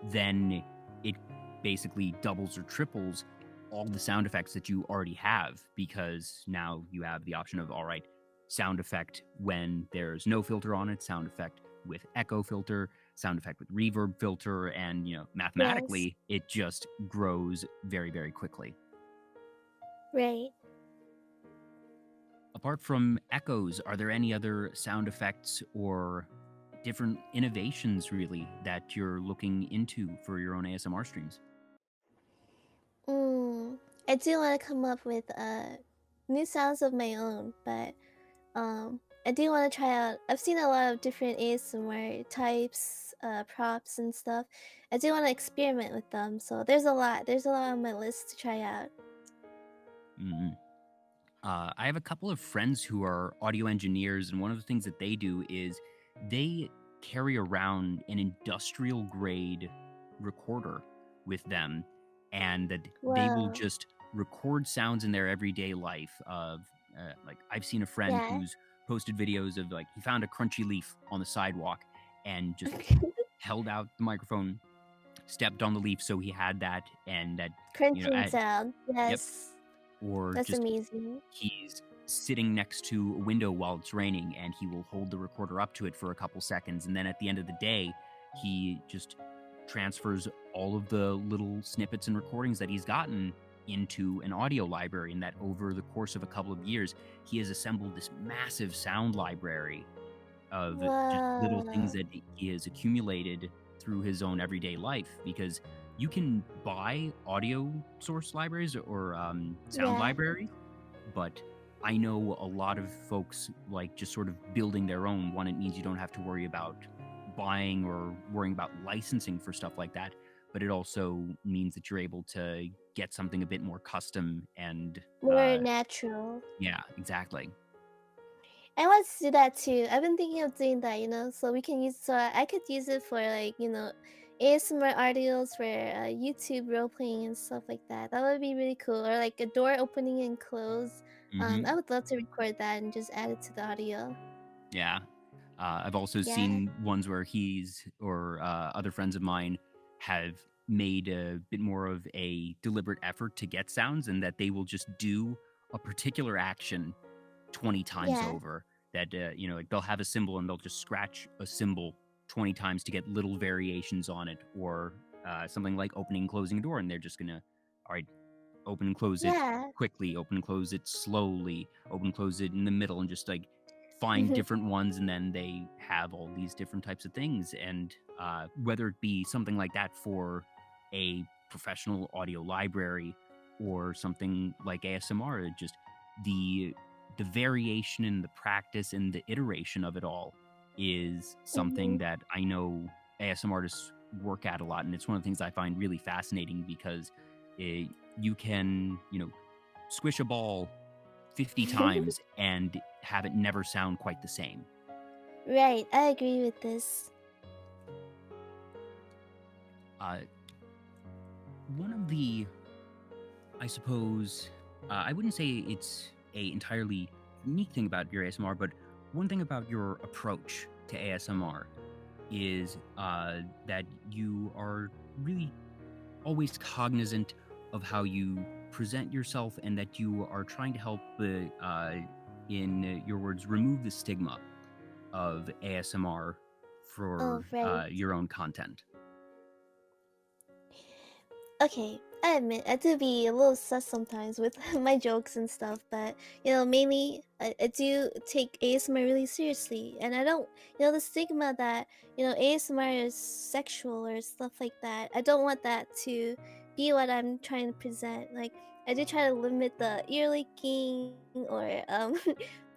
then it basically doubles or triples all the sound effects that you already have, because now you have the option of, all right, sound effect when there's no filter on it, sound effect with echo filter, sound effect with reverb filter, and mathematically it just grows very, very quickly. Right. Apart from echoes, are there any other sound effects or different innovations really that you're looking into for your own ASMR streams? I do want to come up with new sounds of my own, but I do want to try out. I've seen a lot of different ASMR types, props and stuff. I do want to experiment with them, so there's a lot on my list to try out. I have a couple of friends who are audio engineers, and one of the things that they do is they carry around an industrial grade recorder with them, and that they will Whoa. just record sounds in their everyday life of like I've seen a friend Yeah. who's posted videos of like he found a crunchy leaf on the sidewalk and just held out the microphone, stepped on the leaf so he had that, and that Crunching at sound. yep, Yes. or That's just amazing. he's sitting next to a window while it's raining and he will hold the recorder up to it for a couple seconds, and then at the end of the day he just transfers all of the little snippets and recordings that he's gotten into an audio library, and that over the course of a couple of years he has assembled this massive sound library of just little things Whoa. that he has accumulated through his own everyday life, because you can buy audio source libraries or sound Yeah. libraries, but I know a lot of folks like just sort of building their own. One, it means you don't have to worry about buying or worrying about licensing for stuff like that, but it also means that you're able to get something a bit more custom and More natural. yeah, exactly. I want to do that too. I've been thinking of doing that, so we can use so I could use it for like, ASMR audios for YouTube role playing and stuff like that. That would be really cool. Or like a door opening and close. I Hmm. would love to record that and just add it to the audio. Yeah. I've also Yeah. seen ones where he's or other friends of mine have made a bit more of a deliberate effort to get sounds, and that they will just do a particular action 20 times Yeah. over. That, like they'll have a symbol and they'll just scratch a symbol 20 times to get little variations on it, or something like opening and closing a door, and they're just going to, all right, open and close it Yeah. quickly, open and close it slowly, open and close it in the middle, and just like find different ones, and then they have all these different types of things. And whether it be something like that for a professional audio library or something like ASMR, just the the variation and the practice and the iteration of it all is something Mhm. that I know ASM artists work at a lot, and it's one of the things I find really fascinating, because you can, squish a ball 50 times and have it never sound quite the same. Right, I agree with this. Uh, one of the, I suppose, I wouldn't say it's a entirely unique thing about your ASMR, but one thing about your approach to ASMR is that you are really always cognizant of how you present yourself, and that you are trying to help, in your words, remove the stigma of ASMR Oh, for right. your own content. Okay, I admit I do be a little sus sometimes with my jokes and stuff, but mainly I do take ASMR really seriously, and I don't, the stigma that ASMR is sexual or stuff like that. I don't want that to be what I'm trying to present. Like I do try to limit the ear licking, or I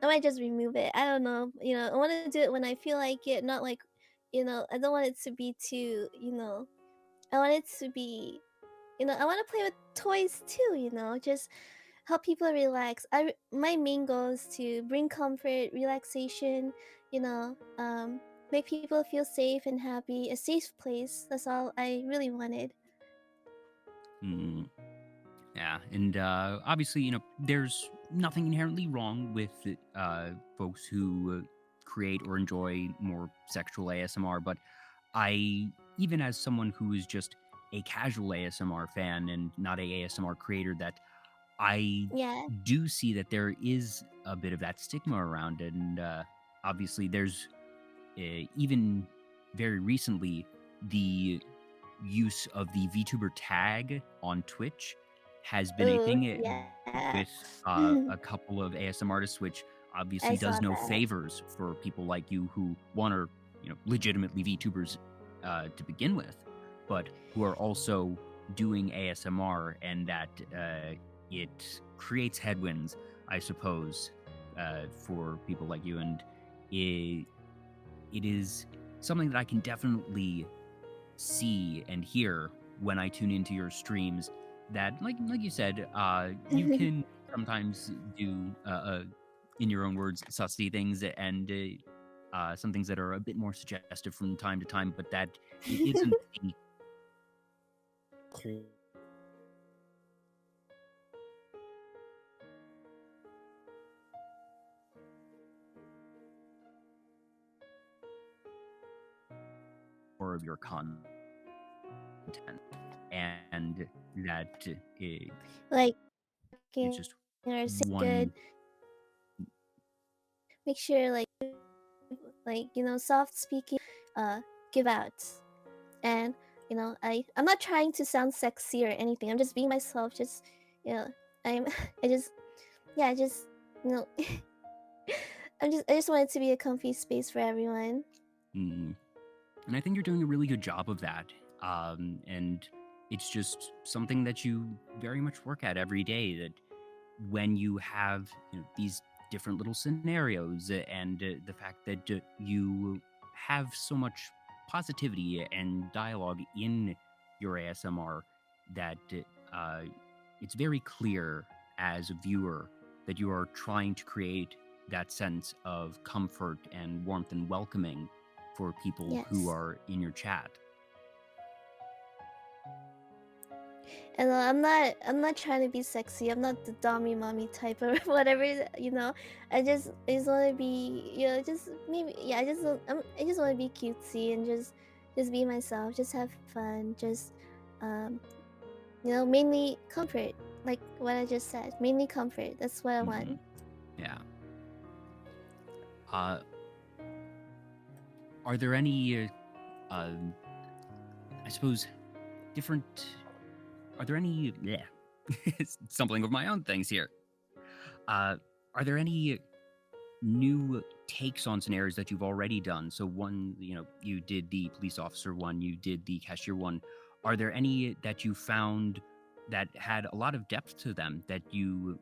might just remove it. I don't know. I want to do it when I feel like it, not like, I don't want it to be too, I want it to be, I want to play with toys too, just help people relax. My main goal is to bring comfort, relaxation, you know, um, make people feel safe and happy, a safe place. That's all I really wanted. Mm, yeah, and obviously, there's nothing inherently wrong with folks who create or enjoy more sexual ASMR, but I, even as someone who is just a casual ASMR fan and not a ASMR creator, that I Yeah. do see that there is a bit of that stigma around it. And obviously, there's even very recently the use of the VTuber tag on Twitch has been a Ooh, thing yeah. with a couple of ASM artists, which I obviously does saw no that. favors for people like you who, one, are legitimately VTubers to begin with, but who are also doing ASMR, and that it creates headwinds, I suppose, for people like you. And it is something that I can definitely see and hear when I tune into your streams. That, like you said, you can sometimes do, in your own words, sussy things, and some things that are a bit more suggestive from time to time. But that it isn't more of your content, and that like it's just or say one. good. Make sure like soft speaking give out. And I'm not trying to sound sexy or anything. I'm just being myself. Just you know I'm I just yeah I just you know I just want it to be a comfy space for everyone. And I think you're doing a really good job of that. And it's just something that you very much work at every day. That when you have these different little scenarios, and the fact that you have so much positivity and dialogue in your ASMR, that it's very clear as a viewer that you are trying to create that sense of comfort and warmth and welcoming for people who Yes. are in your chat. And I'm not trying to be sexy. I'm not the dommy mommy type or whatever. I just want to be just maybe I just want to be cutesy and just be myself. Just have fun. Just um mainly comfort. Like what I just said. Mainly comfort. That's what I want. Yeah. Are there any I suppose different are there any stumbling of my own things here? Are there any new takes on scenarios that you've already done? So one, you did the police officer one, you did the cashier one. Are there any that you found that had a lot of depth to them that you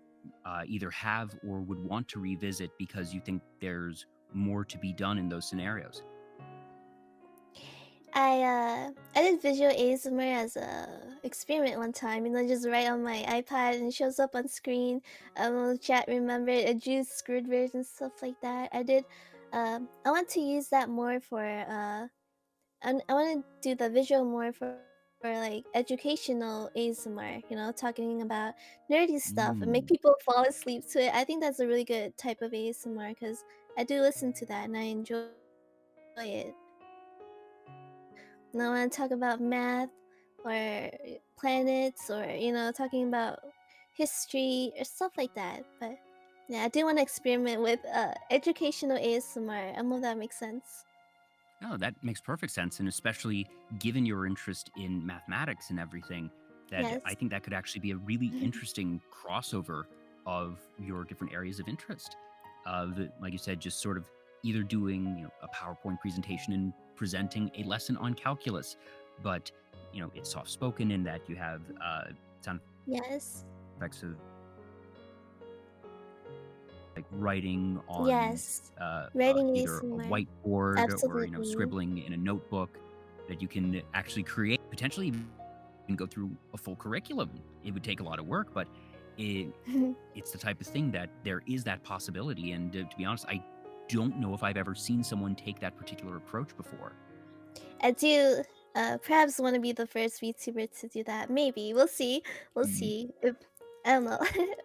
either have or would want to revisit because you think there's more to be done in those scenarios? I did visual ASMR as a experiment one time, just write on my iPad and it shows up on screen. The chat remembered a juice Squidward and stuff like that. I want to use that more for I want to do the visual more for like educational ASMR. Talking about nerdy stuff and make people fall asleep to it. I think that's a really good type of ASMR because I do listen to that and I enjoy it. And I want to talk about math or planets or, talking about history or stuff like that. But yeah, I do want to experiment with educational ASMR. I hope that makes sense. No, that makes perfect sense. And especially given your interest in mathematics and everything, that Yes. I think that could actually be a really interesting crossover of your different areas of interest. Like you said, just sort of either doing a PowerPoint presentation and presenting a lesson on calculus, but it's soft spoken in that you have sound Yes. effects of like writing on Yes. Writing either a ASMR. whiteboard or Absolutely. scribbling in a notebook, that you can actually create, potentially even go through a full curriculum. It would take a lot of work, but it's the type of thing that there is that possibility. And to be honest, I don't know if I've ever seen someone take that particular approach before. I do perhaps want to be the first VTuber to do that. Maybe. We'll see. We'll see. I don't know.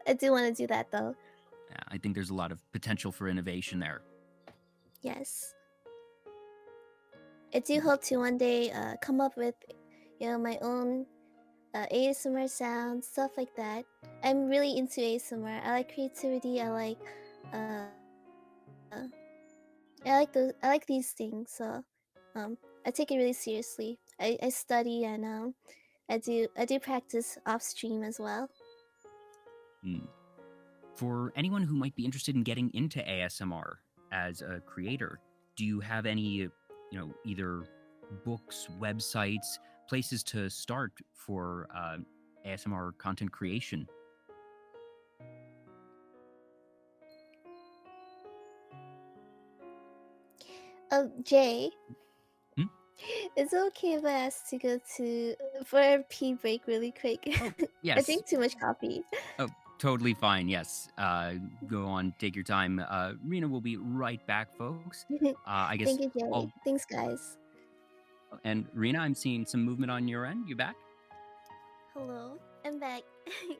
I do want to do that though. Yeah, I think there's a lot of potential for innovation there. Yes. I do hope to one day come up with, my own ASMR sounds, stuff like that. I'm really into ASMR. I like creativity. Uh, I like these things. So, I take it really seriously. I study and I do practice off stream as well. For anyone who might be interested in getting into ASMR as a creator, do you have any, either books, websites, places to start for ASMR content creation? Jay, Hmm? is it okay if I ask to go for a pee break really quick? Oh, I yes. drink too much coffee. Oh, totally fine. Yes. Go on, take your time. Rina will be right back, folks. I guess Thank you, Jay. Thanks, guys. And Rina, I'm seeing some movement on your end. You back? Hello, I'm back.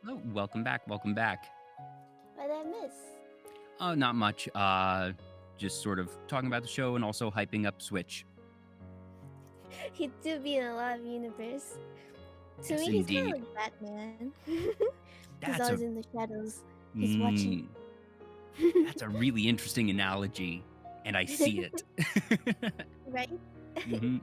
Oh, welcome back. Welcome back. What did I miss? Not much. Just sort of talking about the show and also hyping up Switch. He do be in a lot of universe. To Yes, me, he's kind indeed. of like Batman. He's That's always a in the shadows. He's watching. mm, that's a really interesting analogy, and I see it. Right? hmm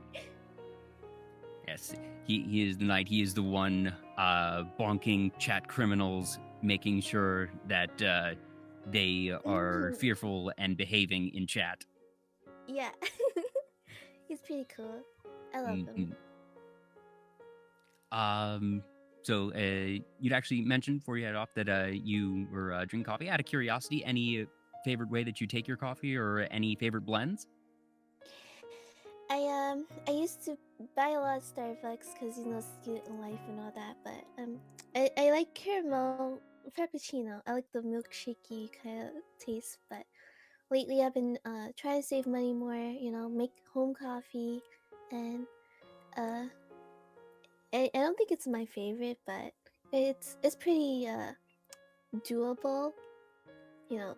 Yes, he is the knight. He is the one bonking chat criminals, making sure that they are fearful and behaving in chat. Yeah. He's pretty cool. I love him. So you'd actually mentioned before you head off that you were drinking coffee. Out of curiosity, any favorite way that you take your coffee or any favorite blends? I used to buy a lot of Starbucks because student life and all that, but I like caramel frappuccino. I like the milkshakey kind of taste, but lately I've been trying to save money more. Make home coffee, and uh, I don't think it's my favorite, but it's pretty doable.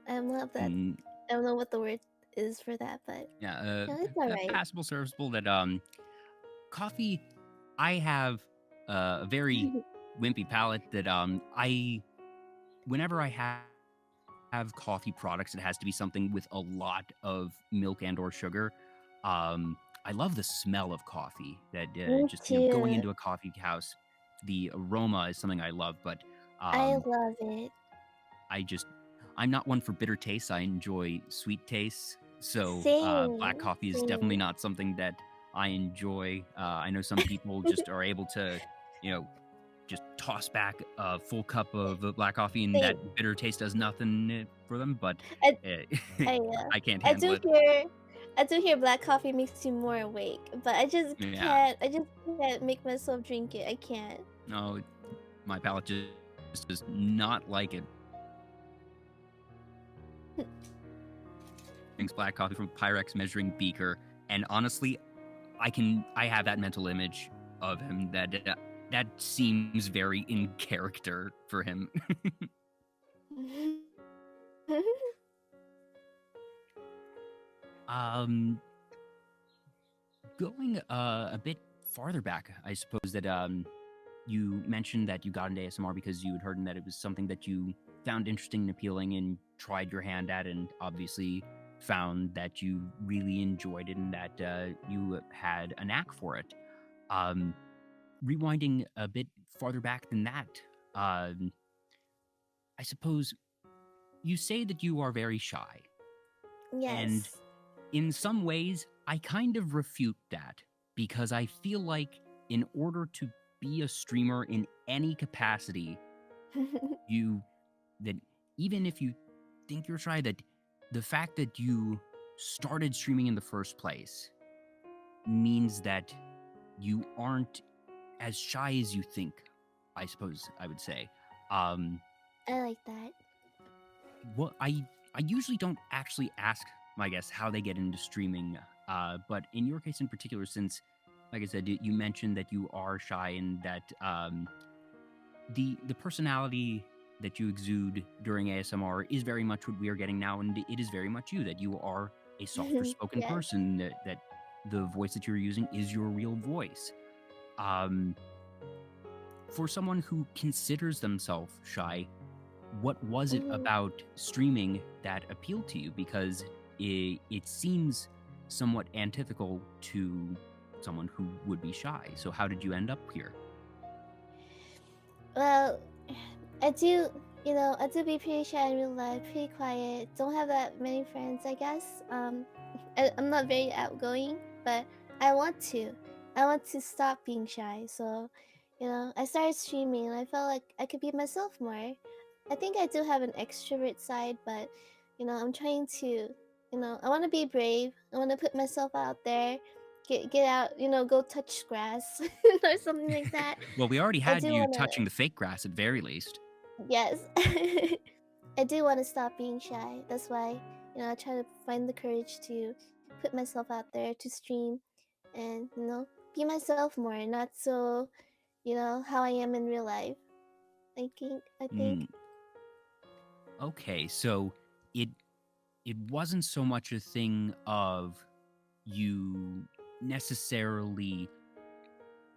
I'm not that. Mm, I don't know what the word is for that, but yeah, it's alright. passable, serviceable. That coffee. I have a very wimpy palate that I whenever I have coffee products, it has to be something with a lot of milk and or sugar. I love the smell of coffee. That Me just going too. into a coffee house, the aroma is something I love. But I um, love it. I'm not one for bitter tastes. I enjoy sweet tastes. So black Same, coffee is definitely same. not something that I enjoy. I know some people just are able to, you know, just toss back a full cup of black coffee and Same. that bitter taste does nothing for them, but I uh, I I can't I handle do it. hear I do hear black coffee makes you more awake, but Yeah, I just can't make myself drink it. I can't. no, my palate just does not like it. Drinks black coffee from Pyrex measuring beaker, and honestly, I have that mental image of him that seems very in character for him. um, Going a bit farther back, I suppose that you mentioned that you got into ASMR because you had heard that it was something that you found interesting and appealing and tried your hand at, and obviously found that you really enjoyed it and that you had a knack for it. Um, Rewinding a bit farther back than that, um, I suppose you say that you are very shy, and Yes. in some ways, I kind of refute that because I feel like in order to be a streamer in any capacity, you that even if you think you're shy, that the fact that you started streaming in the first place means that you aren't as shy as you think, I suppose I would say. Um, I like that. what I usually don't actually ask my guests how they get into streaming, but in your case in particular, since like I said, you mentioned that you are shy and that the personality that you exude during ASMR is very much what we are getting now, and it is very much you, that you are a softer spoken Yes. person, that the voice that you're using is your real voice. Um, for someone who considers themselves shy, what was it Mhm. about streaming that appealed to you? Because it seems somewhat antithetical to someone who would be shy. So how did you end up here? Well, I do be pretty shy in real life, pretty quiet. Don't have that many friends, I guess. I'm not very outgoing, but I want to. I want to stop being shy. So, I started streaming, and I felt like I could be myself more. I think I do have an extrovert side, but I'm trying to. I want to be brave. I want to put myself out there. Get out. Go touch grass or something like that. Well, we already I had do you want to. touching the fake grass at very least. Yes. I do want to stop being shy. That's why, I try to find the courage to put myself out there to stream and, be myself more, not so, how I am in real life. I think. Mm, okay, so it it wasn't so much a thing of you necessarily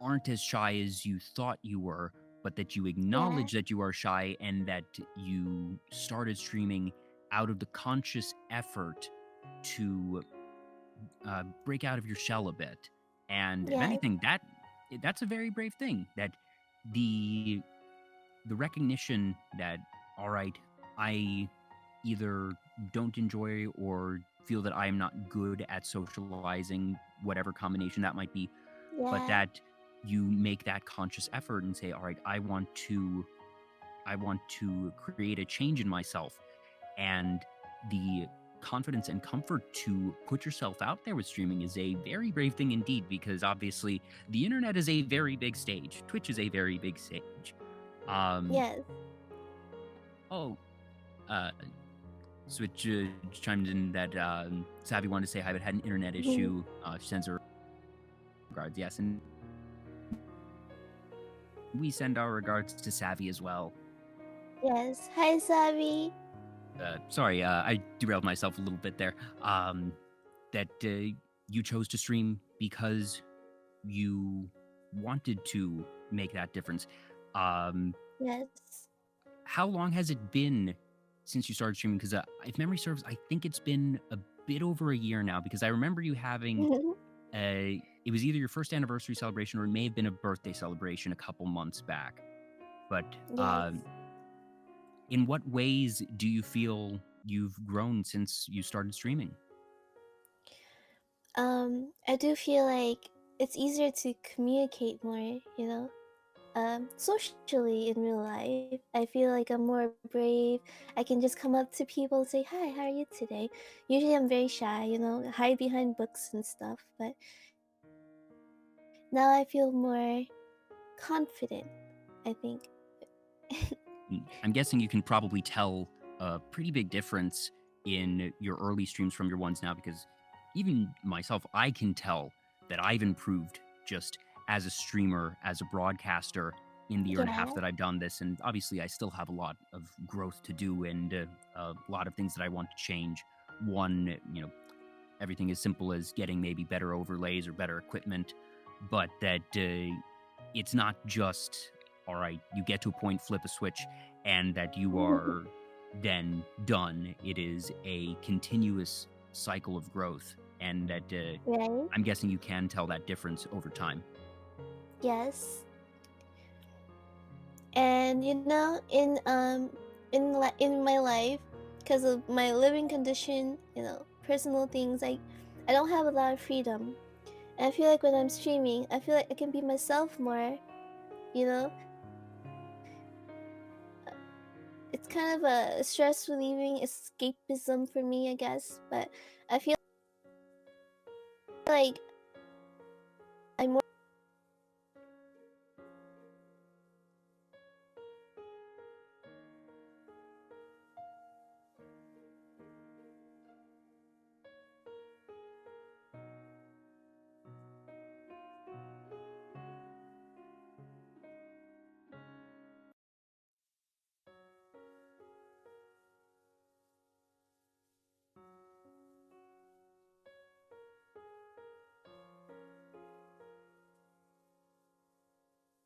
aren't as shy as you thought you were, but that you Yeah. acknowledge that you are shy and that you started streaming out of the conscious effort to break out of your shell a bit. And if Yes. anything, that's a very brave thing. That the the recognition that all right, I either don't enjoy or feel that I am not good at socializing, whatever combination that might be, but Yeah. that you make that conscious effort and say, all right, I want to create a change in myself. And the confidence and comfort to put yourself out there with streaming is a very brave thing indeed, because obviously the internet is a very big stage. Twitch is a very big stage. Um, Yes. oh, uh, Switch chimed in that Savvy wanted to say hi, but had an internet issue. She sends her regards. Yes, and we send our regards to Savvy as well. Yes. Hi, Savi. Sorry, I derailed myself a little bit there. That you chose to stream because you wanted to make that difference. Um, Yes. how long has it been since you started streaming? Because if memory serves, I think it's been a bit over a year now. Because I remember you having it was either your first anniversary celebration or it may have been a birthday celebration a couple months back. But Yes. in what ways do you feel you've grown since you started streaming? I do feel like it's easier to communicate more, socially in real life. I feel like I'm more brave. I can just come up to people and say, "Hi, how are you today?" Usually I'm very shy, hide behind books and stuff, but now I feel more confident, I think. I'm guessing you can probably tell a pretty big difference in your early streams from your ones now, because even myself, I can tell that I've improved just as a streamer, as a broadcaster in the year and a half Yeah. that I've done this. And obviously, I still have a lot of growth to do and a lot of things that I want to change. One, everything as simple as getting maybe better overlays or better equipment, but that it's not just all right, you get to a point, flip a switch, and that you are then done. It is a continuous cycle of growth, and that Right? I'm guessing you can tell that difference over time. Yes. And in my life, because of my living condition, personal things, I don't have a lot of freedom. And I feel like when I'm streaming, I feel like I can be myself more, you know? It's kind of a stress relieving escapism for me, I guess. But I feel like I'm more.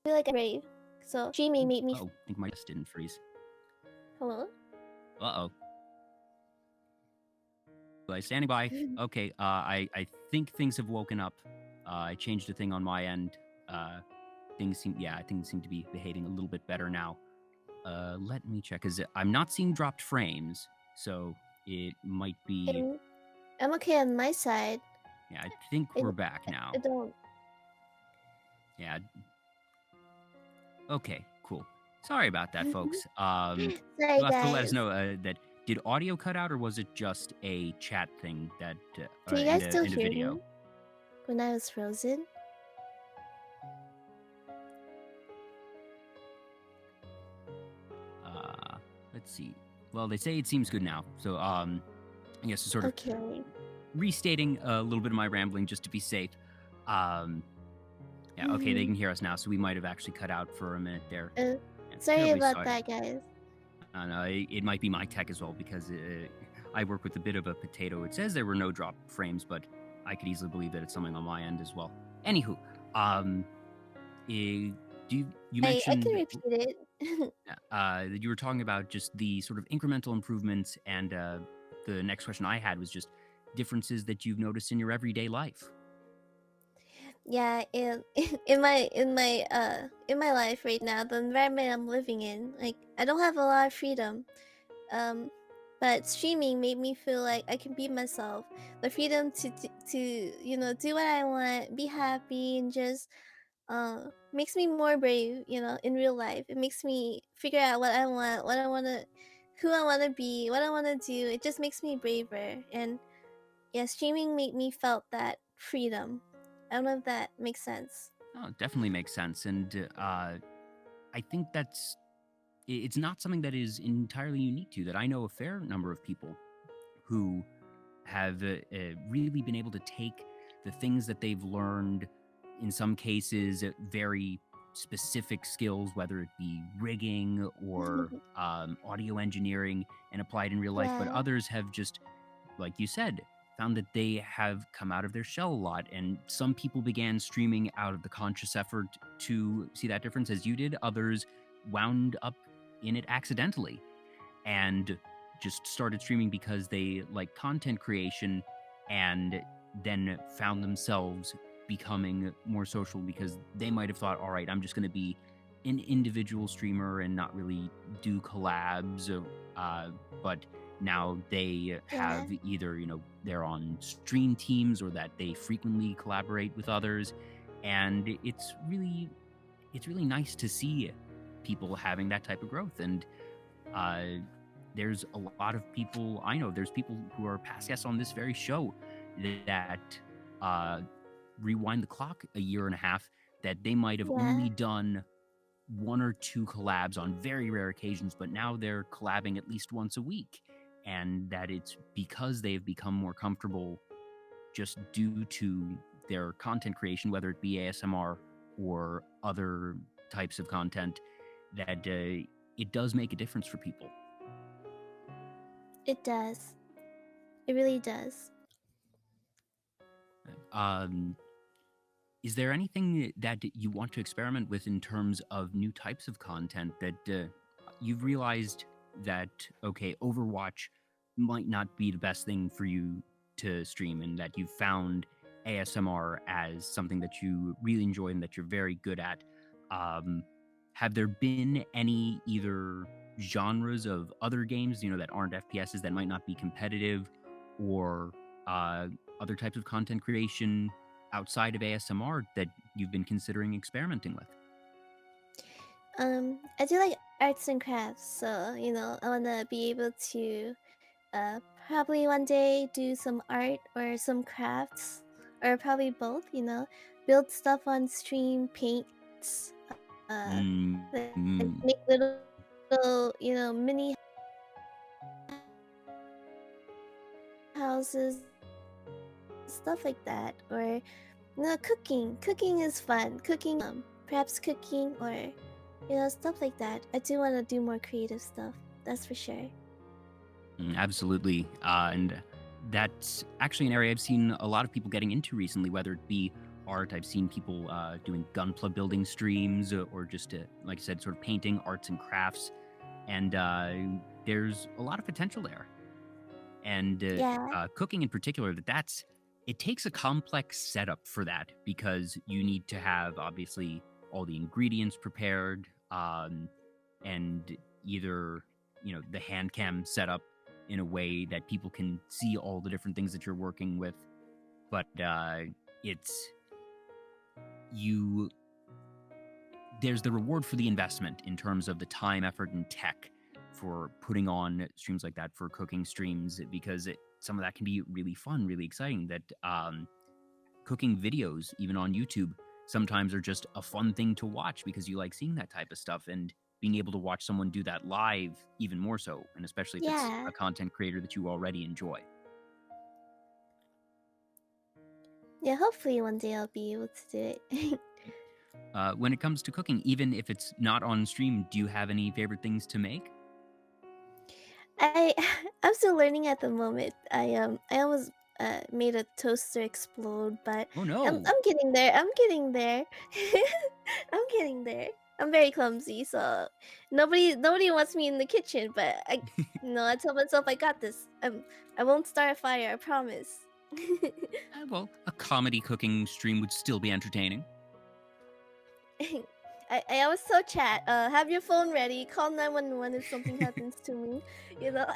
I feel like I'm brave. So streaming made me. Oh, I think my just didn't freeze. Hello? Uh oh. Standing by. Okay, I think things have woken up. I changed a thing on my end. Things seem to be behaving a little bit better now. Let me check, because I'm not seeing dropped frames, so it might be. And I'm okay on my side. Yeah, I think I, we're back now. I don't. Yeah. Okay, cool. Sorry about that, folks. Sorry, You'll have to let us guys. know that did audio cut out or was it just a chat thing that Can you in guys the still in the hear video? me when I was frozen? Let's see. Well, they say it seems good now, so I guess sort of Okay. restating a little bit of my rambling just to be safe. Um, Yeah, okay, they can hear us now, so we might have actually cut out for a minute there. Uh, Yeah, Sorry terribly about sorry. that, guys. No, it might be my tech as well because I work with a bit of a potato. It says there were no drop frames, but I could easily believe that it's something on my end as well. Anywho, do you I can mentioned repeat it. that you were talking about just the sort of incremental improvements, and the next question I had was just differences that you've noticed in your everyday life. Yeah, in my life right now, the environment I'm living in, like I don't have a lot of freedom. Um, but streaming made me feel like I can be myself. The freedom to do what I want, be happy, and just makes me more brave. In real life, it makes me figure out what I want to, who I want to be, what I want to do. It just makes me braver. And yeah, streaming made me felt that freedom. I don't know if that makes sense. Oh, it definitely makes sense, and I think it's not something that is entirely unique to you. That I know a fair number of people who have really been able to take the things that they've learned, in some cases, very specific skills, whether it be rigging or audio engineering, and apply it in real life. But Yeah. others have just, like you said, found that they have come out of their shell a lot. And some people began streaming out of the conscious effort to see that difference, as you did. Others wound up in it accidentally and just started streaming because they like content creation, and then found themselves becoming more social because they might have thought, all right, I'm just going to be an individual streamer and not really do collabs, but now they Yeah. have either they're on stream teams or that they frequently collaborate with others, and it's really nice to see people having that type of growth. And uh, there's a lot of people I know. There's people who are past guests on this very show that uh, rewind the clock a year and a half, that they might have Yeah. only done one or two collabs on very rare occasions, but now they're collabing at least once a week. And that it's because they've become more comfortable just due to their content creation, whether it be ASMR or other types of content, that it does make a difference for people. It does. It really does. Um, is there anything that you want to experiment with in terms of new types of content that you've realized that, okay, Overwatch might not be the best thing for you to stream, and that you've found ASMR as something that you really enjoy and that you're very good at? Um, have there been any either genres of other games, that aren't FPSs, that might not be competitive, or other types of content creation outside of ASMR that you've been considering experimenting with? I do like arts and crafts, so I wanna be able to probably one day do some art or some crafts, or probably both. Build stuff on stream, paints, uh, like Mm. make little mini houses, stuff like that, or cooking. Cooking is fun. Cooking, perhaps cooking, or stuff like that. I do want to do more creative stuff. That's for sure. Absolutely. And that's actually an area I've seen a lot of people getting into recently, whether it be art. I've seen people doing gunpla building streams, or just, like I said, sort of painting, arts and crafts. And there's a lot of potential there. And Yeah. cooking in particular, it takes a complex setup for that, because you need to have, obviously, all the ingredients prepared, and either the hand cam set up in a way that people can see all the different things that you're working with. But it's you there's the reward for the investment in terms of the time, effort, and tech for putting on streams like that, for cooking streams, because some of that can be really fun, really exciting. That cooking videos, even on YouTube, sometimes are just a fun thing to watch because you like seeing that type of stuff, and being able to watch someone do that live, even more so, and especially if it's Yeah. a content creator that you already enjoy. Yeah, hopefully one day I'll be able to do it. when it comes to cooking, even if it's not on stream, do you have any favorite things to make? I I'm still learning at the moment. I almost made a toaster explode, but Oh I'm no! I'm getting there. I'm getting there. I'm getting there. I'm very clumsy, so nobody wants me in the kitchen. But I tell myself I got this. I won't start a fire. I promise. Well, a comedy cooking stream would still be entertaining. I always tell chat, have your phone ready. Call 911 if something happens to me. You know.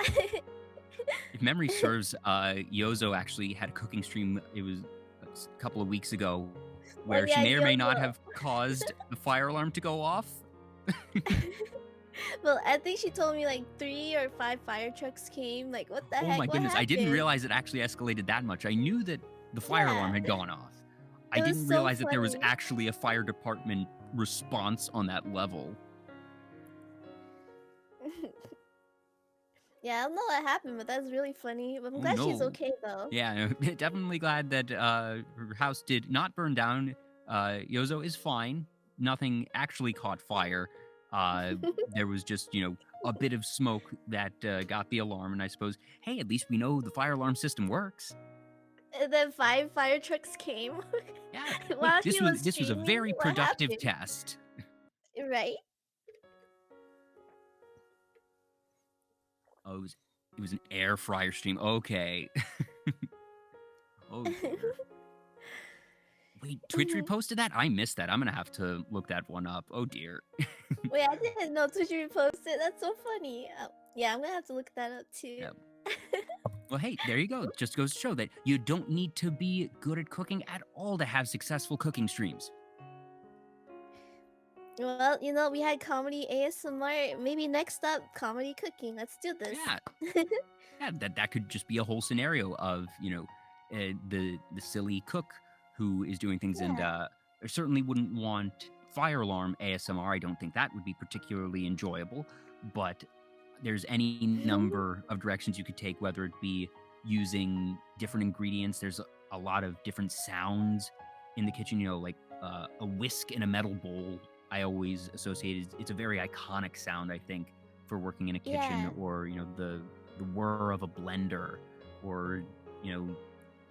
If memory serves, Yozo actually had a cooking stream. It was a couple of weeks ago, Oh where she yeah, may or may not YOLO. have caused the fire alarm to go off. Well, I think she told me like 3 or 5 fire trucks came. Like, what the Oh my heck? What goodness, I didn't happened? realize it actually escalated that much. I knew that the fire alarm Yeah, had gone off. I it was didn't so realize that there was funny. actually a fire department response on that level. Yeah, I don't know what happened, but that's really funny. But I'm Oh glad she's no. okay though. Yeah, definitely glad that her house did not burn down. Yozo is fine. Nothing actually caught fire. There was just, a bit of smoke that got the alarm, and I suppose, hey, at least we know the fire alarm system works. And then 5 fire trucks came Yeah. Hey, while she was this was a streaming. very What productive happened? test. Right? Oh, it was an air fryer stream. Okay. Oh dear. Wait, Twitch Mhm. reposted that? I missed that. I'm gonna have to look that one up. Oh dear. Wait, I didn't know Twitch reposted. That's so funny. Yeah, I'm gonna have to look that up too. Yeah. Well, hey, there you go. Just goes to show that you don't need to be good at cooking at all to have successful cooking streams. Well, we had comedy ASMR. Maybe next up, comedy cooking. Let's do this. Yeah, yeah. That could just be a whole scenario of the silly cook who is doing things, and Yeah. I certainly wouldn't want fire alarm ASMR. I don't think that would be particularly enjoyable, but there's any number of directions you could take, whether it be using different ingredients. There's a lot of different sounds in the kitchen, like a whisk in a metal bowl. I always associate it's a very iconic sound, I think, for working in a kitchen, Yeah. or the whir of a blender, or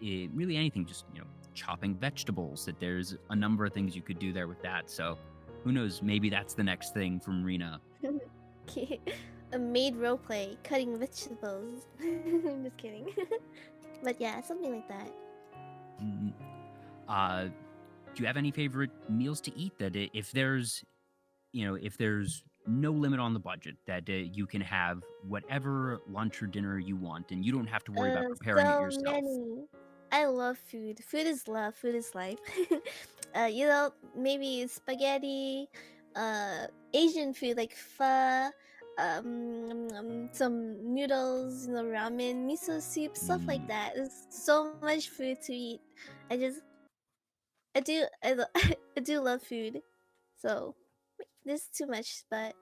really anything, just chopping vegetables. That there's a number of things you could do there with that. So who knows, maybe that's the next thing from Rina. A maid roleplay, cutting vegetables. I'm just kidding. But yeah, something like that. Mm, do you have any favorite meals to eat that if there's no limit on the budget, that you can have whatever lunch or dinner you want and you don't have to worry about preparing it So yourself? many. I love food. Food is love. Food is life. Maybe spaghetti, Asian food like pho, some noodles, ramen, miso soup, stuff like Mm, that. There's so much food to eat. I just, I do love food. So there's too much, but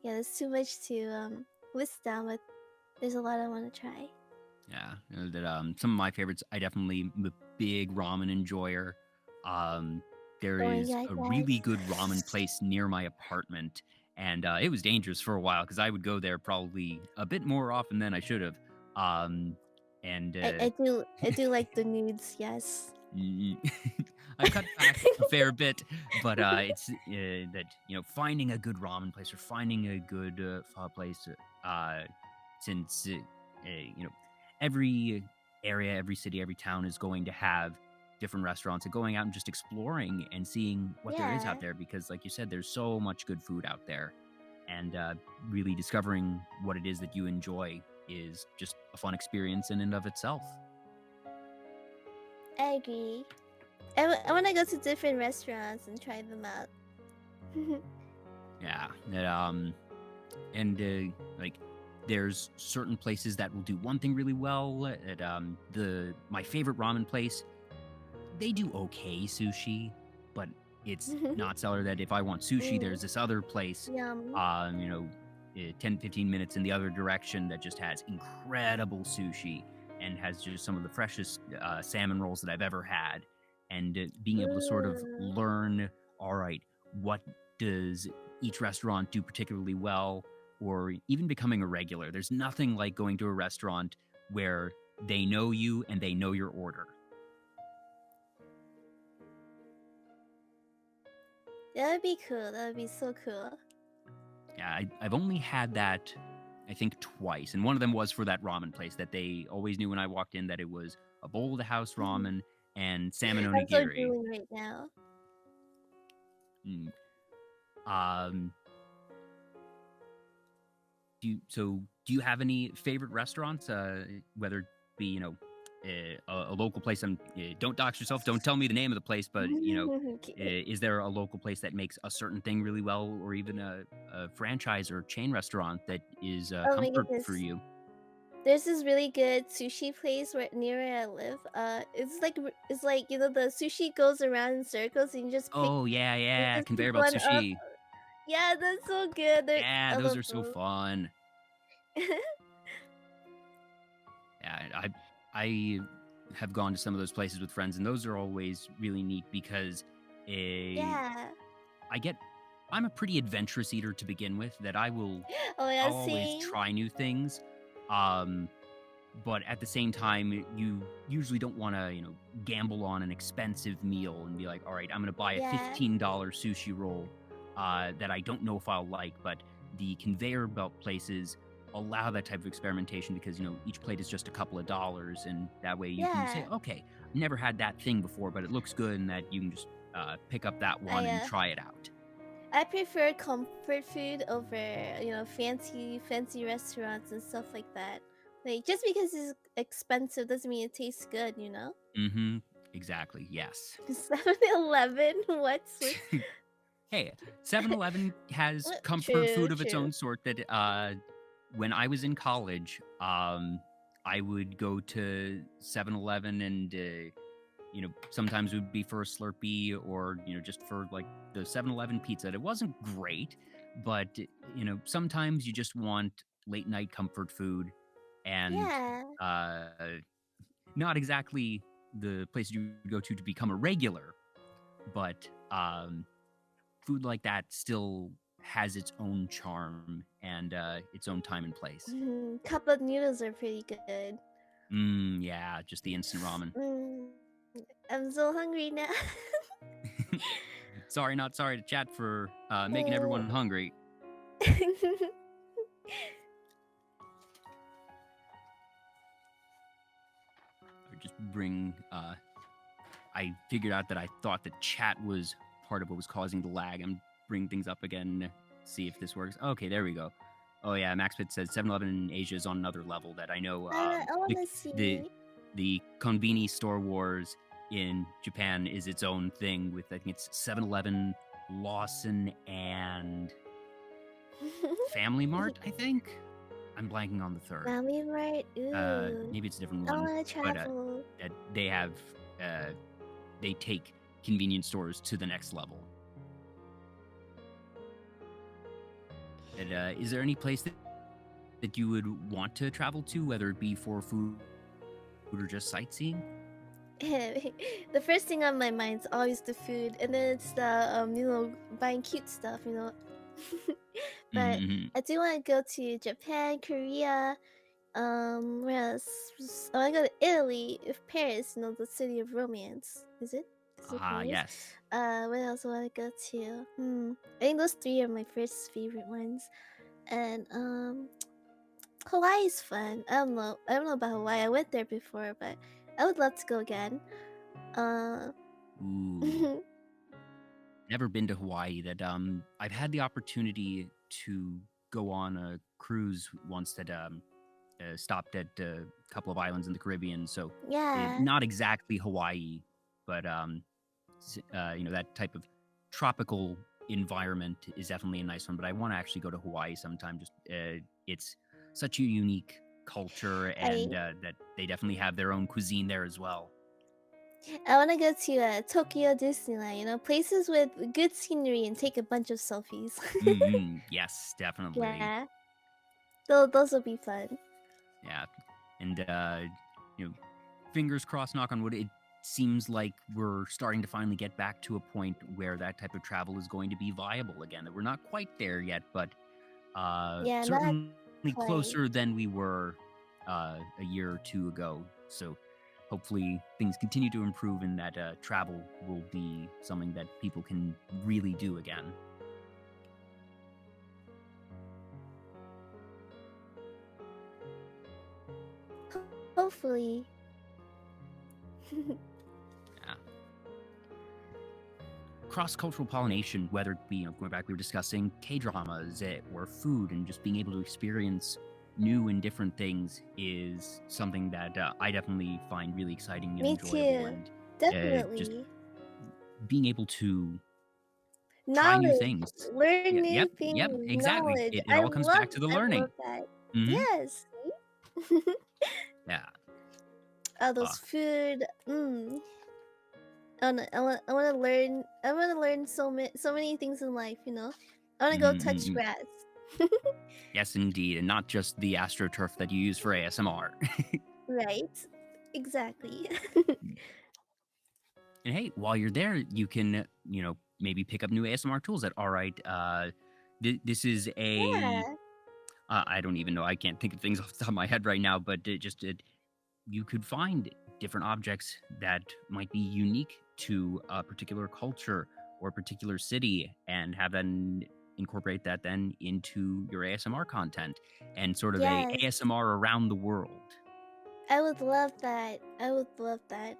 yeah, there's too much to list down. But there's a lot I want to try. yeah, some of my favorites. I definitely am a big ramen enjoyer. There Oh my is god, a really yes. good ramen place near my apartment, and it was dangerous for a while because I would go there probably a bit more often than I should have. Um, and I do like the nudes, yes. Mm, I've cut back a fair bit, but it's that finding a good ramen place or finding a good pho place, since every area, every city, every town is going to have different restaurants, and going out and just exploring and seeing what there is Yeah, out there, because like you said, there's so much good food out there, and really discovering what it is that you enjoy is just a fun experience in and of itself. I agree. I want to go to different restaurants and try them out. Yeah, and like there's certain places that will do one thing really well. At my favorite ramen place, they do okay sushi, but it's not stellar. That if I want sushi, Mm, there's this other place, yum. 10-15 minutes in the other direction, that just has incredible sushi and has just some of the freshest salmon rolls that I've ever had. And being able to sort of Mm. learn, all right, what does each restaurant do particularly well, or even becoming a regular. There's nothing like going to a restaurant where they know you and they know your order. That would be cool. That would be so cool. Yeah, I've only had that, I think, twice. And one of them was for that ramen place that they always knew when I walked in that it was a bowl of the house ramen and salmon I'm so onigiri. drooling right now. Do you have any favorite restaurants? Whether it be a local place. Don't dox yourself. Don't tell me the name of the place, but is there a local place that makes a certain thing really well, or even a franchise or chain restaurant that is Oh my comfort goodness. for you? There's this really good sushi place near where I live. It's like the sushi goes around in circles and you just pick. Oh You yeah, just pick conveyor belt one up. sushi. Yeah, that's so good. Yeah, I those love are so those. fun. Yeah, I have gone to some of those places with friends, and those are always really neat because Yeah. I'm a pretty adventurous eater to begin with. That Oh yeah, I'll always same. try new things. But at the same time, you usually don't want to, gamble on an expensive meal and be like, all right, I'm going to buy a Yeah. $15 sushi roll that I don't know if I'll like. But the conveyor belt places allow that type of experimentation because, each plate is just a couple of dollars. And that way you can say, Yeah. okay, I've never had that thing before, but it looks good. And that you can just pick up that one and try it out. I prefer comfort food over, fancy restaurants and stuff like that. Like, just because it's expensive doesn't mean it tastes good, you know? Mm-hmm. Exactly. Yes. 7-Eleven? What? Hey, 7-Eleven has comfort True, food of its true. own sort that when I was in college, I would go to 7-Eleven and sometimes it would be for a Slurpee or just for like the 7-Eleven pizza. It wasn't great, but sometimes you just want late night comfort food and Yeah. not exactly the place you go to become a regular, but food like that still has its own charm and its own time and place. Cup of noodles are pretty good. Yeah, just the instant ramen. I'm so hungry now. Sorry, not sorry to chat for making everyone hungry. Or just bring. I figured out that I thought the chat was part of what was causing the lag. I'm bringing things up again, see if this works. Okay, there we go. Oh yeah, MaxPit says 7-Eleven in Asia is on another level that I know. I wanna see. The Konbini Store Wars in Japan is its own thing with I think it's 7-Eleven, Lawson, and Family Mart. I think I'm blanking on the third. Family Mart. Ooh. Maybe it's a different one. I wanna travel. But they have they take convenience stores to the next level. And, is there any place that you would want to travel to, whether it be for food or just sightseeing? The first thing on my mind is always the food, and then it's the buying cute stuff, But I do want to go to Japan, Korea. Where else? I want to go to Italy, Paris. The city of romance. Is it? Ah, yes. Where else do I want to go to? I think those three are my first favorite ones, and Hawaii is fun. I don't know about Hawaii. I went there before, but I would love to go again. Ooh. Never been to Hawaii. That I've had the opportunity to go on a cruise once that stopped at a couple of islands in the Caribbean. So Yeah. not exactly Hawaii, but that type of tropical environment is definitely a nice one. But I want to actually go to Hawaii sometime. Just it's such a unique culture, and that they definitely have their own cuisine there as well. I want to go to Tokyo Disneyland, places with good scenery and take a bunch of selfies. Yes, definitely. Yeah. Those will be fun. Yeah. And, fingers crossed, knock on wood, seems like we're starting to finally get back to a point where that type of travel is going to be viable again. We're not quite there yet, but Yeah, not certainly quite. closer than we were a year or two ago. So hopefully things continue to improve and that travel will be something that people can really do again. Hopefully. Yeah. Cross-cultural pollination, whether it be, going back, we were discussing K-dramas or food, and just being able to experience new and different things is something that I definitely find really exciting and Me enjoyable. too. And just Definitely. being able to try new Knowledge. things. Learn Yeah, new yep, things. exactly. Knowledge. It all comes back to the I love learning. that. Mm-hmm. Yes. Yeah. Oh, those food. I want to learn. I want to learn so many things in life. You know, I want to go touch grass. Yes, indeed, and not just the AstroTurf that you use for ASMR. Right. Exactly. And hey, while you're there, you can, maybe pick up new ASMR tools that, all right, this is a, Yeah. I don't even know, I can't think of things off the top of my head right now, but you could find different objects that might be unique to a particular culture or a particular city and have them incorporate that then into your ASMR content and sort of a Yes. ASMR around the world. I would love that. I would love that.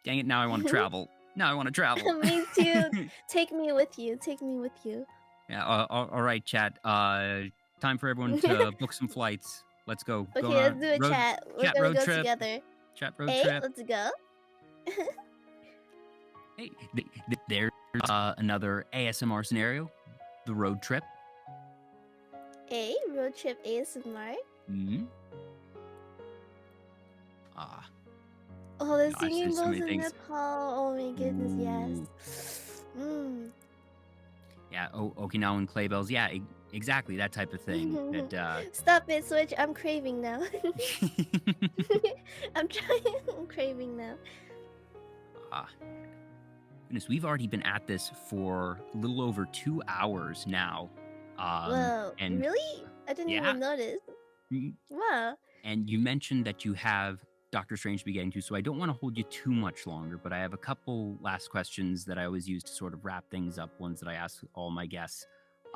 Dang it, now I want to travel. Now I want to travel. Me too. Take me with you. Take me with you. Yeah, all right, chat. Time for everyone to book some flights. Let's go. Okay, Going let's on do a chat. We're gonna road go trip. together. Chat road Hey, trip. let's go. Hey, there's another ASMR scenario. The road trip. A road trip ASMR. Mm-hmm. Oh, the Gosh, singing there's so bowls many in things. Nepal. Oh my goodness, Ooh. yes. Yeah, Okinawan clay bells. Yeah, exactly that type of thing. That Stop it, Switch. I'm craving now. I'm craving now. Goodness, we've already been at this for a little over 2 hours now. Whoa, and really? I didn't even notice. Wow. And you mentioned that you have Doctor Strange to be getting to, so I don't want to hold you too much longer, but I have a couple last questions that I always use to sort of wrap things up, ones that I ask all my guests.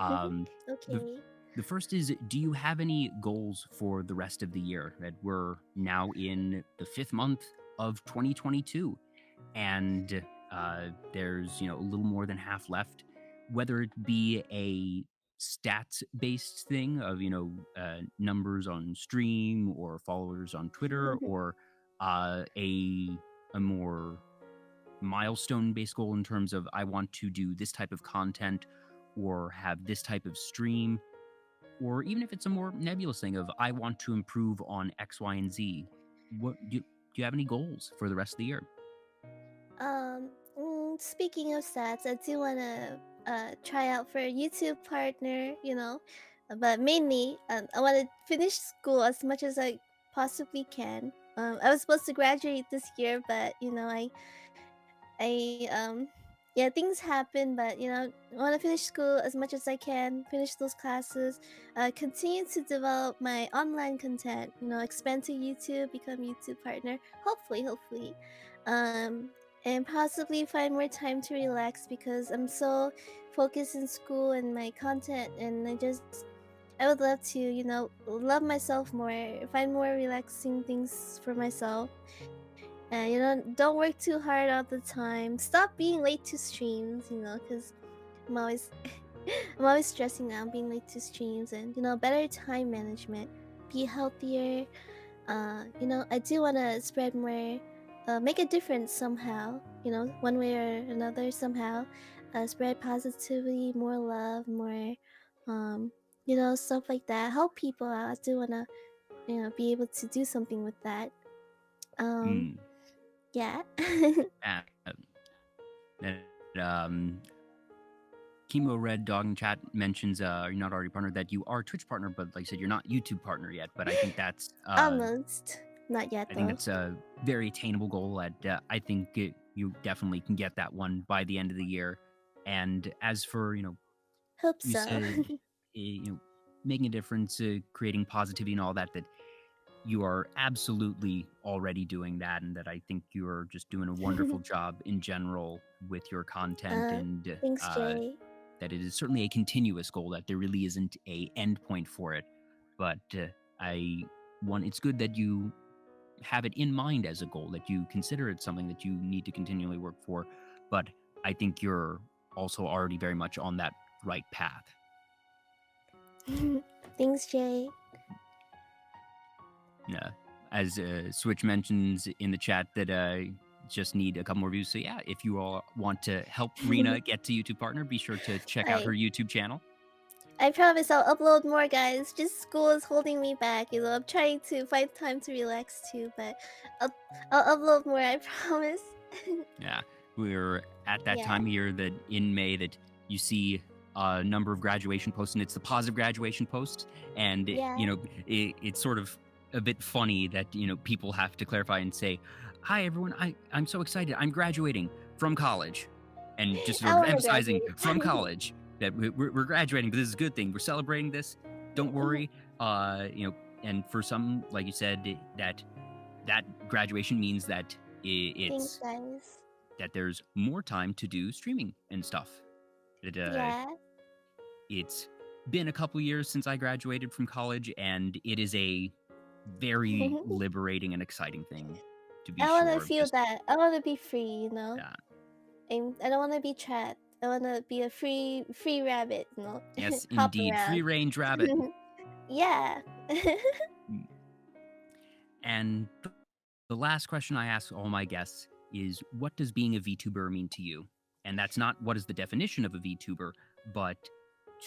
Okay. The first is, do you have any goals for the rest of the year? That we're now in the 5th month of 2022, and there's a little more than half left. Whether it be a stats-based thing of numbers on stream or followers on Twitter, or a more milestone-based goal in terms of I want to do this type of content or have this type of stream, or even if it's a more nebulous thing of I want to improve on X, Y, and Z. What do you have any goals for the rest of the year? Speaking of stats, I do want to try out for a YouTube partner, but mainly I want to finish school as much as I possibly can. I was supposed to graduate this year, but yeah, things happen, but I want to finish school as much as I can, finish those classes, continue to develop my online content, expand to YouTube, become YouTube partner, hopefully, and possibly find more time to relax because I'm so focused in school and my content, and I would love to, love myself more, find more relaxing things for myself. And don't work too hard all the time. Stop being late to streams, because I'm always I'm always stressing out being late to streams, and better time management, be healthier. I do want to spread more, make a difference somehow, one way or another somehow. Spread positivity, more love, more stuff like that. Help people out. I do want to be able to do something with that. Yeah. Keyta Chemo Red Dog in chat mentions you're not already partnered, that you are Twitch partner, but like I said, you're not YouTube partner yet. But I think that's Almost. Not yet, I think though. that's a very attainable goal. I think you definitely can get that one by the end of the year. And as for Hope you so. said making a difference, creating positivity, and all that. That you are absolutely already doing that, and that I think you're just doing a wonderful job in general with your content, and Thanks, Jay. that it is certainly a continuous goal, that there really isn't a end point for it. But it's good that you have it in mind as a goal, that you consider it something that you need to continually work for. But I think you're also already very much on that right path. Thanks, Jay. Yeah, as Switch mentions in the chat that just need a couple more views. So yeah, if you all want to help Rina get to YouTube partner, be sure to check out her YouTube channel. I promise I'll upload more, guys. Just school is holding me back. I'm trying to find time to relax too, but I'll upload more. I promise. Yeah, we're at that time of year that in May that you see a number of graduation posts, and it's the positive graduation posts, and it's sort of a bit funny that people have to clarify and say, "Hi everyone, I'm so excited. I'm graduating from college," and just sort of emphasizing from college that we're graduating, but this is a good thing. We're celebrating this. Don't worry. And for some, like you said, that graduation means that it's Thanks, guys. that there's more time to do streaming and stuff. It's been a couple years since I graduated from college, and it is a very liberating and exciting thing to be I sure. want to feel that. I want to be free, Yeah. I don't want to be trapped. I want to be a free rabbit, Yes, Hop indeed. around. Free range rabbit. Yeah. And the last question I ask all my guests is, what does being a VTuber mean to you? And that's not what is the definition of a VTuber, but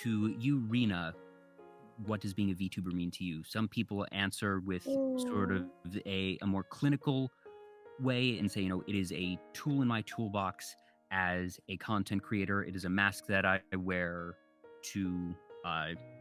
to you, Rina, what does being a VTuber mean to you? Some people answer with sort of a more clinical way and say, it is a tool in my toolbox as a content creator. It is a mask that I wear to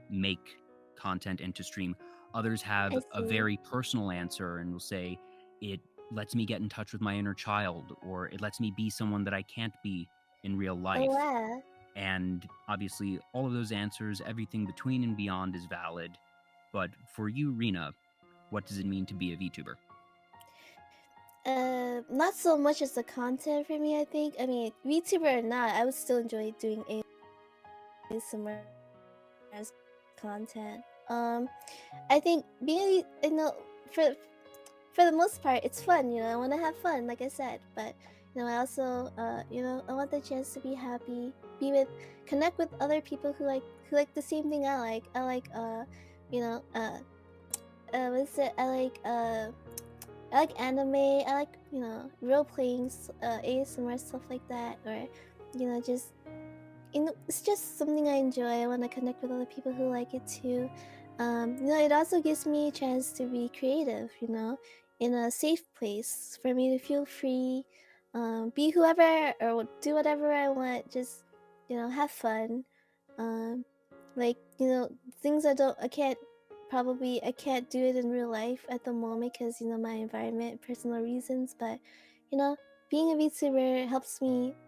make content and to stream. Others have a very personal answer and will say, it lets me get in touch with my inner child, or it lets me be someone that I can't be in real life. Oh, wow. And obviously, all of those answers, everything between and beyond, is valid. But for you, Rina, what does it mean to be a VTuber? Not so much as the content for me, I think. I mean, VTuber or not, I would still enjoy doing ASMR as content. I think being, for the most part, it's fun, I want to have fun, like I said, but, I also, I want the chance to be happy, connect with other people who like the same thing I like. I like, I like anime, I like, role-playing, ASMR, stuff like that, or, just, it's just something I enjoy. I want to connect with other people who like it too. It also gives me a chance to be creative, in a safe place for me to feel free, be whoever or do whatever I want, just, have fun. Things I can't do it in real life at the moment because, my environment, personal reasons, but, being a VTuber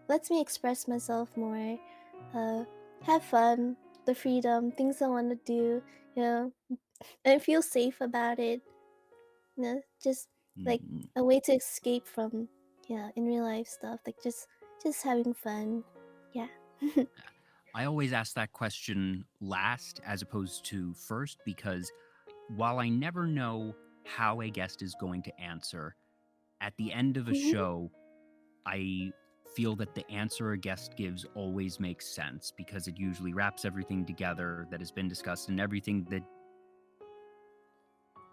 lets me express myself more, have fun, the freedom, things I want to do, and feel safe about it. Just like a way to escape from, in real life stuff, like just having fun. Yeah. I always ask that question last as opposed to first, because while I never know how a guest is going to answer, at the end of a show, I feel that the answer a guest gives always makes sense, because it usually wraps everything together that has been discussed, and everything that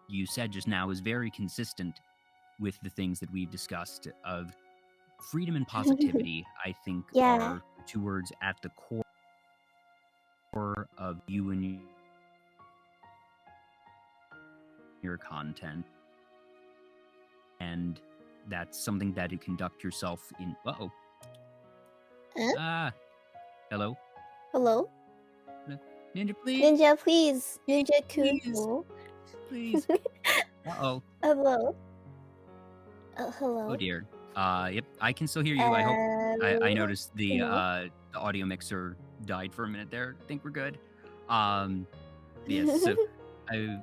you said just now is very consistent with the things that we've discussed of freedom and positivity. I think are two words at the core of you and your content, and that's something that you conduct yourself in. Hello. Hello? Ninja, please, Ninja, please. Ninja please, Kuno. please. Uh-oh. Hello? Oh Hello? dear. Yep, I can still hear you. I hope. I noticed Hello? the audio mixer died for a minute there. I think we're good. Yes. So I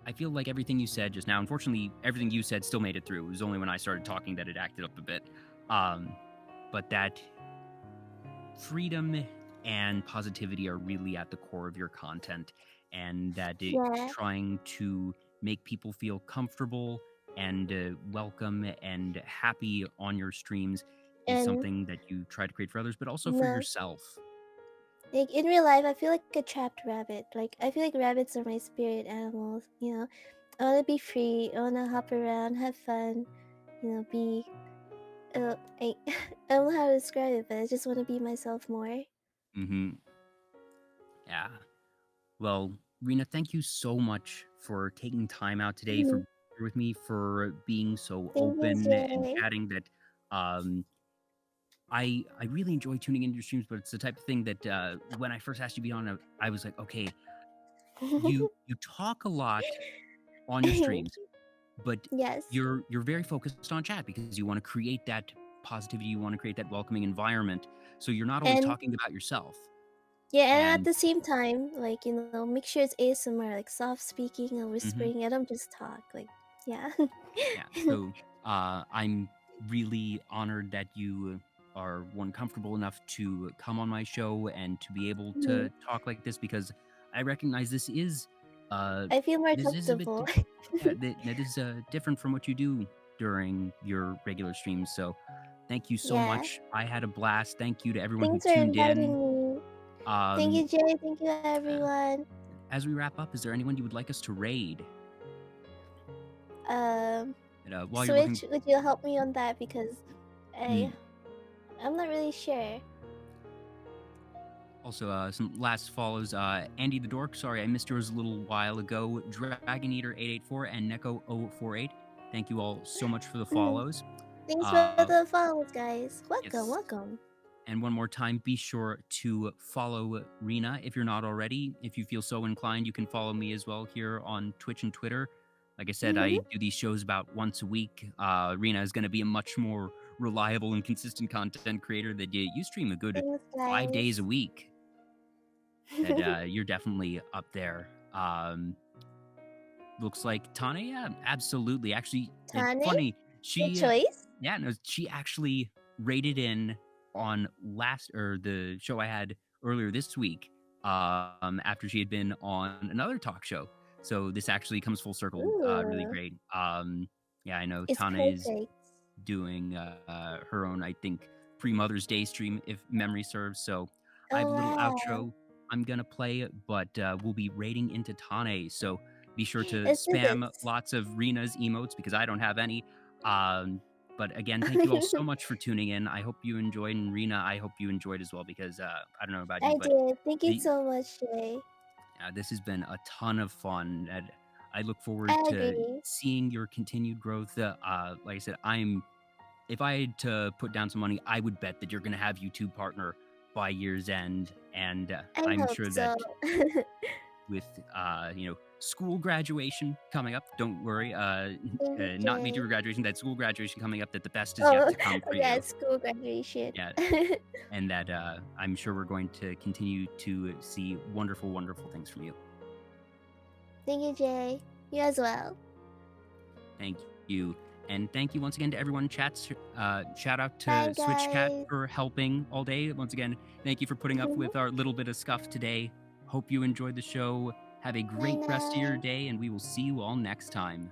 I feel like everything you said just now. Unfortunately, everything you said still made it through. It was only when I started talking that it acted up a bit. But that freedom and positivity are really at the core of your content, and that Yeah. trying to make people feel comfortable and welcome and happy on your streams is And something that you try to create for others, but also for no, yourself. like in real life, I feel like a trapped rabbit. Like I feel like rabbits are my spirit animals. You know, I want to be free. I want to hop around, have fun. You know, be. I I don't know how to describe it, but I just want to be myself more. Mm-hmm. Yeah. Well, Rena, thank you so much for taking time out today for Mhm. being here with me, for being so Thank you, open and Jay. chatting. That um, I really enjoy tuning into your streams, but it's the type of thing that when I first asked you to be on, I was like, okay, you talk a lot on your streams, but Yes. you're very focused on chat because you want to create that positivity, you want to create that welcoming environment. So you're not always And talking about yourself. yeah, and at And the same time, like, you know, make sure it's ASMR, like soft speaking and mhm, whispering. I don't just talk. Like, yeah. yeah, so I'm really honored that you are one comfortable enough to come on my show and to be able Mhm. to talk like this because I recognize uh, I feel more this is a bit comfortable. yeah, that is different from what you do during your regular streams. So thank you so Yeah. much. I had a blast. Thank you to everyone who Thanks for tuned in. inviting me. Thank Um, you, Jay. Thank you, uh, everyone. as we wrap up, is there anyone you would like us to raid? Um, While you're looking, Switch, would you help me on that because I mm, I'm not really sure. also some last follows. Andy the Dork, sorry I missed yours a little while ago. Dragon Eater 884 and Neko 048. Thank you all so much for the Mhm. follows. Thanks for Uh, the follows, guys. Welcome, yes, welcome. and one more time, be sure to follow Rina if you're not already. If you feel so inclined, you can follow me as well here on Twitch and Twitter. Like I said, I do these shows about once a week. Rina is going to be a much more reliable and consistent content creator that you stream a good Thanks, 5 days a guys. week. That you're definitely up there. Looks like Tana, yeah, absolutely. Actually, it's Tane, funny. good She, choice. yeah, no, she actually rated in on the show I had earlier this week. After she had been on another talk show, so this actually comes full circle. Really Ooh, great. Yeah, I know it's Tana is perfect. doing her own, I think, pre Mother's Day stream if memory serves. So I have Oh a little wow. outro I'm gonna play, but we'll be raiding into Tane. So be sure to Let's do spam this. lots of Rina's emotes because I don't have any. But again, thank you all so much for tuning in. I hope you enjoyed, and Rina, I hope you enjoyed as well because I don't know about you, I but did. Thank you the so much, Jay. this has been a ton of fun, and I look forward I to agree. seeing your continued growth. Like I said, if I had to put down some money, I would bet that you're going to have YouTube partner by year's end, and I I'm hope sure that so. with school graduation coming up, don't worry, Thank you, not Jay. VTuber graduation, that school graduation coming up, that the best is yet Oh, to come for yeah, you. school graduation. Yeah, and that I'm sure we're going to continue to see wonderful, wonderful things from you. Thank you, Jay. You as well. Thank you. And thank you once again to everyone in chats. Shout out Bye, to Switch Cat guys. for helping all day. Once again, thank you for putting up with our little bit of scuff today. Hope you enjoyed the show. Have a Bye great rest of your now. day, and we will see you all next time.